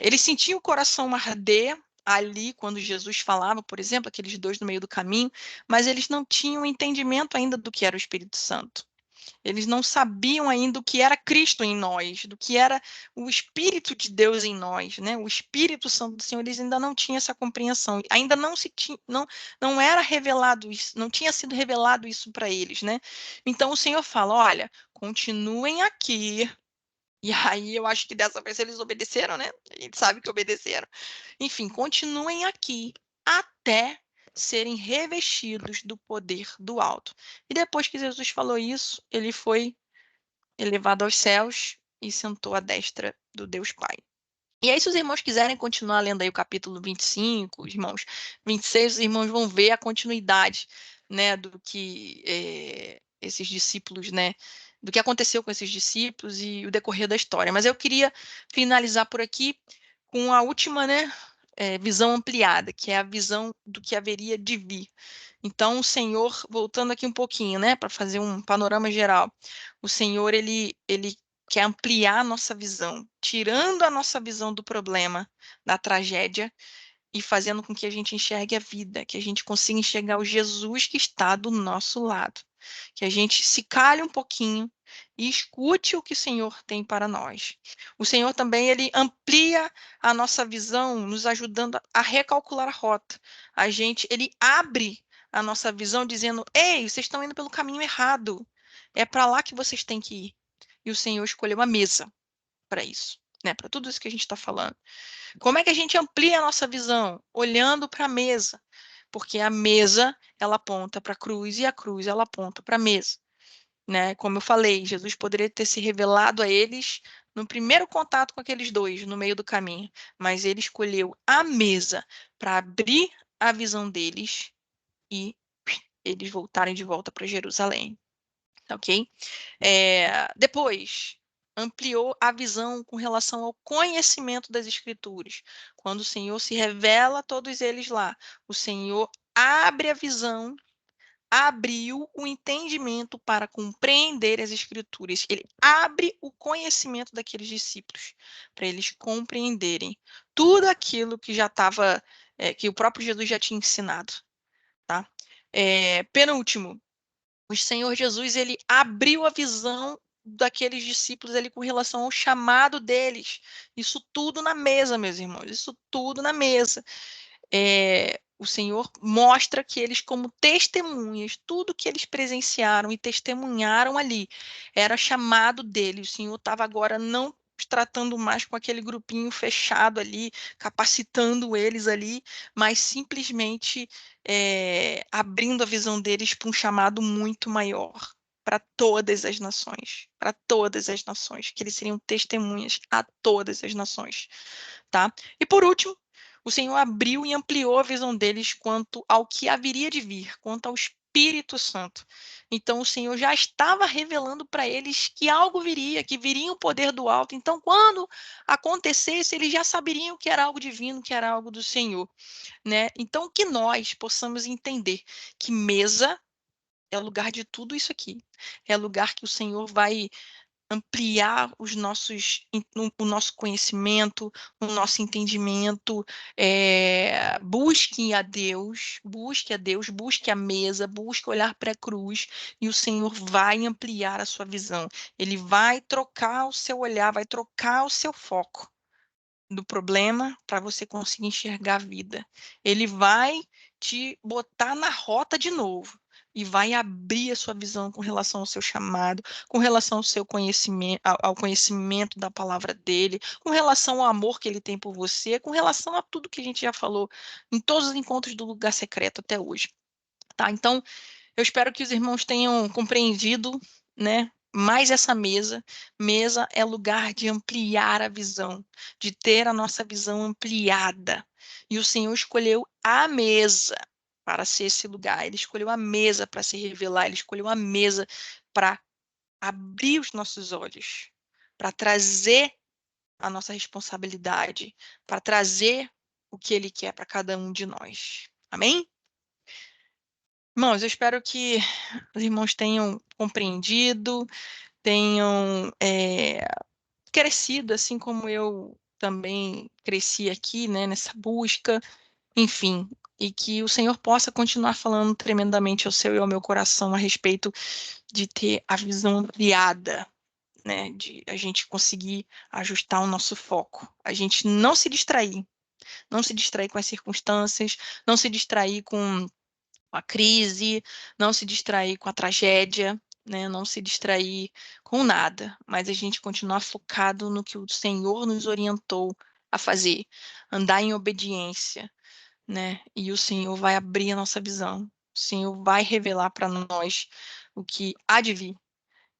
eles sentiam o coração arder ali quando Jesus falava, por exemplo, aqueles dois no meio do caminho, mas eles não tinham entendimento ainda do que era o Espírito Santo. Eles não sabiam ainda o que era Cristo em nós, do que era o Espírito de Deus em nós, né? O Espírito Santo do Senhor, eles ainda não tinham essa compreensão, ainda não se tinha, não era revelado isso, não tinha sido revelado isso para eles, né? Então o Senhor fala: olha, continuem aqui. E aí eu acho que dessa vez eles obedeceram, né? A gente sabe que obedeceram. Enfim, continuem aqui até serem revestidos do poder do alto. E depois que Jesus falou isso, ele foi elevado aos céus e sentou à destra do Deus Pai. E aí, se os irmãos quiserem continuar lendo aí o capítulo 25, os irmãos 26, os irmãos vão ver a continuidade, né, do que esses discípulos, né, do que aconteceu com esses discípulos e o decorrer da história. Mas eu queria finalizar por aqui com a última, né, visão ampliada, que é a visão do que haveria de vir. Então, o Senhor, voltando aqui um pouquinho, né, para fazer um panorama geral, o Senhor, ele quer ampliar a nossa visão, tirando a nossa visão do problema, da tragédia, e fazendo com que a gente enxergue a vida, que a gente consiga enxergar o Jesus que está do nosso lado, que a gente se cale um pouquinho e escute o que o Senhor tem para nós. O Senhor também, ele amplia a nossa visão, nos ajudando a recalcular a rota. Ele abre a nossa visão dizendo: ei, vocês estão indo pelo caminho errado. É para lá que vocês têm que ir. E o Senhor escolheu uma mesa para isso, né? Para tudo isso que a gente está falando. Como é que a gente amplia a nossa visão? Olhando para a mesa, porque a mesa ela aponta para a cruz e a cruz ela aponta para a mesa, né? Como eu falei, Jesus poderia ter se revelado a eles no primeiro contato com aqueles dois no meio do caminho, mas ele escolheu a mesa para abrir a visão deles e eles voltarem de volta para Jerusalém, ok? Depois, ampliou a visão com relação ao conhecimento das Escrituras. Quando o Senhor se revela a todos eles lá, o Senhor abre a visão, abriu o entendimento para compreender as Escrituras. Ele abre o conhecimento daqueles discípulos, para eles compreenderem tudo aquilo que já estava, que o próprio Jesus já tinha ensinado, tá? Penúltimo, o Senhor Jesus, ele abriu a visão daqueles discípulos ali com relação ao chamado deles. Isso tudo na mesa, meus irmãos, isso tudo na mesa. O Senhor mostra que eles, como testemunhas, tudo que eles presenciaram e testemunharam ali, era chamado deles. O Senhor estava agora não tratando mais com aquele grupinho fechado ali, capacitando eles ali, mas simplesmente abrindo a visão deles para um chamado muito maior, para todas as nações, que eles seriam testemunhas a todas as nações, tá? E por último, o Senhor abriu e ampliou a visão deles quanto ao que haveria de vir, quanto ao Espírito Santo. Então, o Senhor já estava revelando para eles que algo viria, que viria o poder do alto. Então, quando acontecesse, eles já saberiam que era algo divino, que era algo do Senhor, né? Então, que nós possamos entender que mesa é o lugar de tudo isso aqui. É o lugar que o Senhor vai ampliar o nosso conhecimento, o nosso entendimento. Busque a Deus, busque a mesa, busque olhar para a cruz, e o Senhor vai ampliar a sua visão. Ele vai trocar o seu olhar, vai trocar o seu foco do problema para você conseguir enxergar a vida. Ele vai te botar na rota de novo e vai abrir a sua visão com relação ao seu chamado, com relação ao seu conhecimento, ao conhecimento da palavra dele, com relação ao amor que ele tem por você, com relação a tudo que a gente já falou em todos os encontros do lugar secreto até hoje. Tá? Então, eu espero que os irmãos tenham compreendido, né? Mais essa mesa. Mesa é lugar de ampliar a visão, de ter a nossa visão ampliada. E o Senhor escolheu a mesa para ser esse lugar. Ele escolheu a mesa para se revelar. Ele escolheu a mesa para abrir os nossos olhos, para trazer a nossa responsabilidade, para trazer o que Ele quer para cada um de nós. Amém? Irmãos, eu espero que os irmãos tenham compreendido, tenham crescido, assim como eu também cresci aqui, né, nessa busca, enfim, e que o Senhor possa continuar falando tremendamente ao seu e ao meu coração a respeito de ter a visão ampliada, né, de a gente conseguir ajustar o nosso foco, a gente não se distrair com as circunstâncias, não se distrair com a crise, não se distrair com a tragédia, né? Não se distrair com nada, mas a gente continuar focado no que o Senhor nos orientou a fazer, andar em obediência, né? E o Senhor vai abrir a nossa visão. O Senhor vai revelar para nós o que há de vir.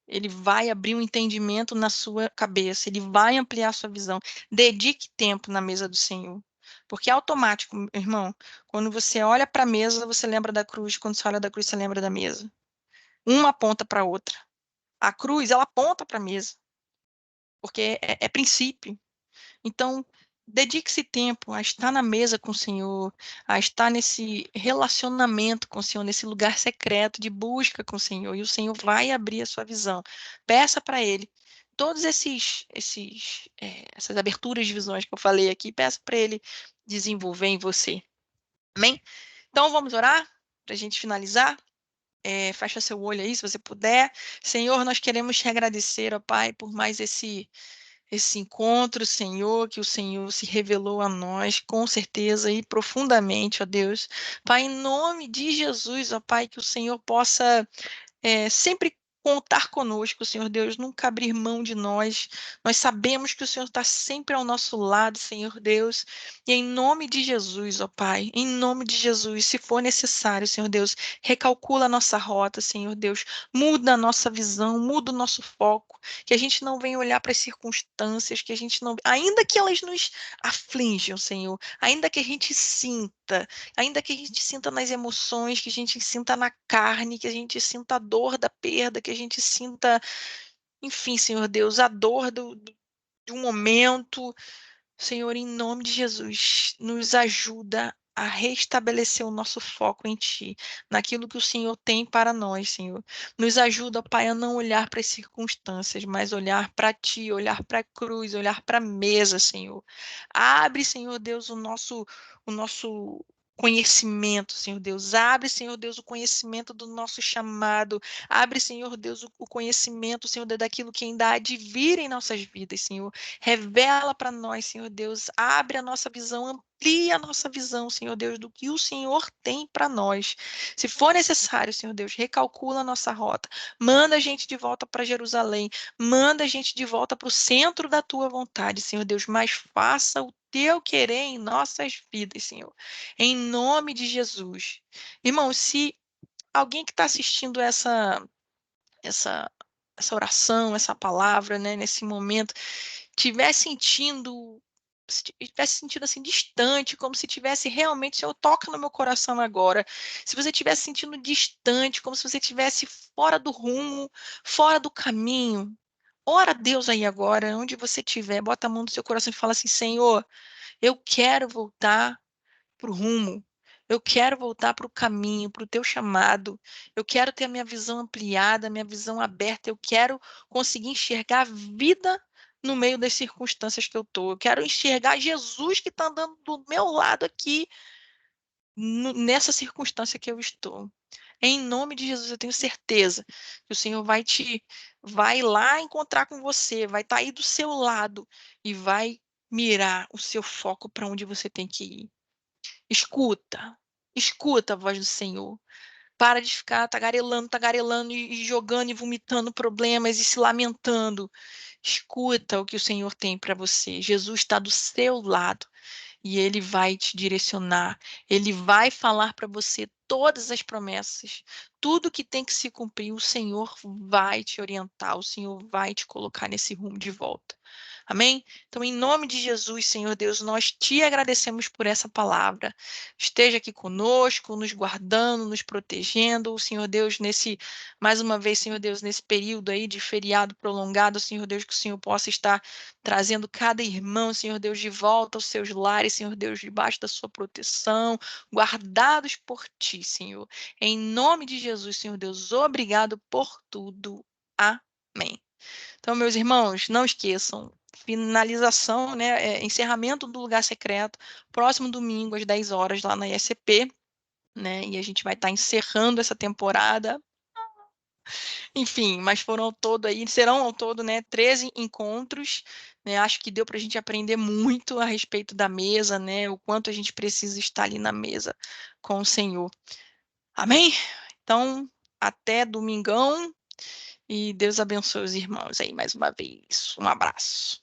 Ele vai abrir um entendimento na sua cabeça, ele vai ampliar a sua visão. Dedique tempo na mesa do Senhor. Porque é automático, irmão. Quando você olha para a mesa, você lembra da cruz. Quando você olha da cruz, você lembra da mesa. Uma aponta para a outra. A cruz, ela aponta para a mesa. Porque é princípio. Então, dedique-se tempo a estar na mesa com o Senhor, a estar nesse relacionamento com o Senhor, nesse lugar secreto de busca com o Senhor, e o Senhor vai abrir a sua visão. Peça para Ele. Todos essas aberturas de visões que eu falei aqui, peça para Ele desenvolver em você. Amém? Então, vamos orar para a gente finalizar? Fecha seu olho aí, se você puder. Senhor, nós queremos te agradecer, ó Pai, por mais esse encontro, Senhor, que o Senhor se revelou a nós, com certeza e profundamente, ó Deus. Pai, em nome de Jesus, ó Pai, que o Senhor possa sempre contar conosco, Senhor Deus, nunca abrir mão de nós. Nós sabemos que o Senhor está sempre ao nosso lado, Senhor Deus. E em nome de Jesus, ó Pai, em nome de Jesus, se for necessário, Senhor Deus, recalcula a nossa rota, Senhor Deus, muda a nossa visão, muda o nosso foco, que a gente não venha olhar para as circunstâncias, que a gente não, ainda que elas nos aflijam, Senhor, ainda que a gente sinta nas emoções, que a gente sinta na carne, que a gente sinta a dor da perda, que a gente sinta, enfim, Senhor Deus, a dor de um momento. Senhor, em nome de Jesus, nos ajuda a restabelecer o nosso foco em Ti, naquilo que o Senhor tem para nós, Senhor. Nos ajuda, Pai, a não olhar para as circunstâncias, mas olhar para Ti, olhar para a cruz, olhar para a mesa, Senhor. Abre, Senhor Deus, o nosso conhecimento, Senhor Deus. Abre, Senhor Deus, o conhecimento do nosso chamado. Abre, Senhor Deus, o conhecimento, Senhor, daquilo que ainda há de vir em nossas vidas, Senhor. Revela para nós, Senhor Deus, abre a nossa visão, amplia a nossa visão, Senhor Deus, do que o Senhor tem para nós. Se for necessário, Senhor Deus, recalcula a nossa rota, manda a gente de volta para Jerusalém, manda a gente de volta para o centro da tua vontade, Senhor Deus, mas faça o teu querer em nossas vidas, Senhor, em nome de Jesus. Irmão, se alguém que está assistindo essa, essa oração, essa palavra, né, nesse momento, se tivesse sentido assim distante, como se tivesse realmente, Senhor, toca no meu coração agora. Se você tivesse sentindo distante, como se você estivesse fora do rumo, fora do caminho, ora a Deus aí agora, onde você estiver, bota a mão no seu coração e fala assim: Senhor, eu quero voltar para o rumo. Eu quero voltar para o caminho, para o teu chamado. Eu quero ter a minha visão ampliada, a minha visão aberta. Eu quero conseguir enxergar a vida no meio das circunstâncias que eu estou. Eu quero enxergar Jesus que está andando do meu lado aqui, nessa circunstância que eu estou. Em nome de Jesus, eu tenho certeza que o Senhor vai lá encontrar com você, vai estar aí do seu lado e vai mirar o seu foco para onde você tem que ir. Escuta, escuta a voz do Senhor. Para de ficar tagarelando, tagarelando e jogando e vomitando problemas e se lamentando. Escuta o que o Senhor tem para você. Jesus está do seu lado e ele vai te direcionar. Ele vai falar para você todas as promessas, tudo que tem que se cumprir. O Senhor vai te orientar, o Senhor vai te colocar nesse rumo de volta. Amém? Então, em nome de Jesus, Senhor Deus, nós te agradecemos por essa palavra. Esteja aqui conosco, nos guardando, nos protegendo, Senhor Deus, mais uma vez, Senhor Deus, nesse período aí de feriado prolongado, Senhor Deus, que o Senhor possa estar trazendo cada irmão, Senhor Deus, de volta aos seus lares, Senhor Deus, debaixo da sua proteção, guardados por ti, Senhor. Em nome de Jesus, Senhor Deus, obrigado por tudo. Amém. Então, meus irmãos, não esqueçam, finalização, né, encerramento do Lugar Secreto, próximo domingo, às 10 horas, lá na ISCP, né, e a gente vai estar encerrando essa temporada. Enfim, mas foram ao todo aí, serão ao todo, né, 13 encontros, né, acho que deu para a gente aprender muito a respeito da mesa, né, o quanto a gente precisa estar ali na mesa com o Senhor. Amém? Então, até domingão e Deus abençoe os irmãos aí mais uma vez. Um abraço.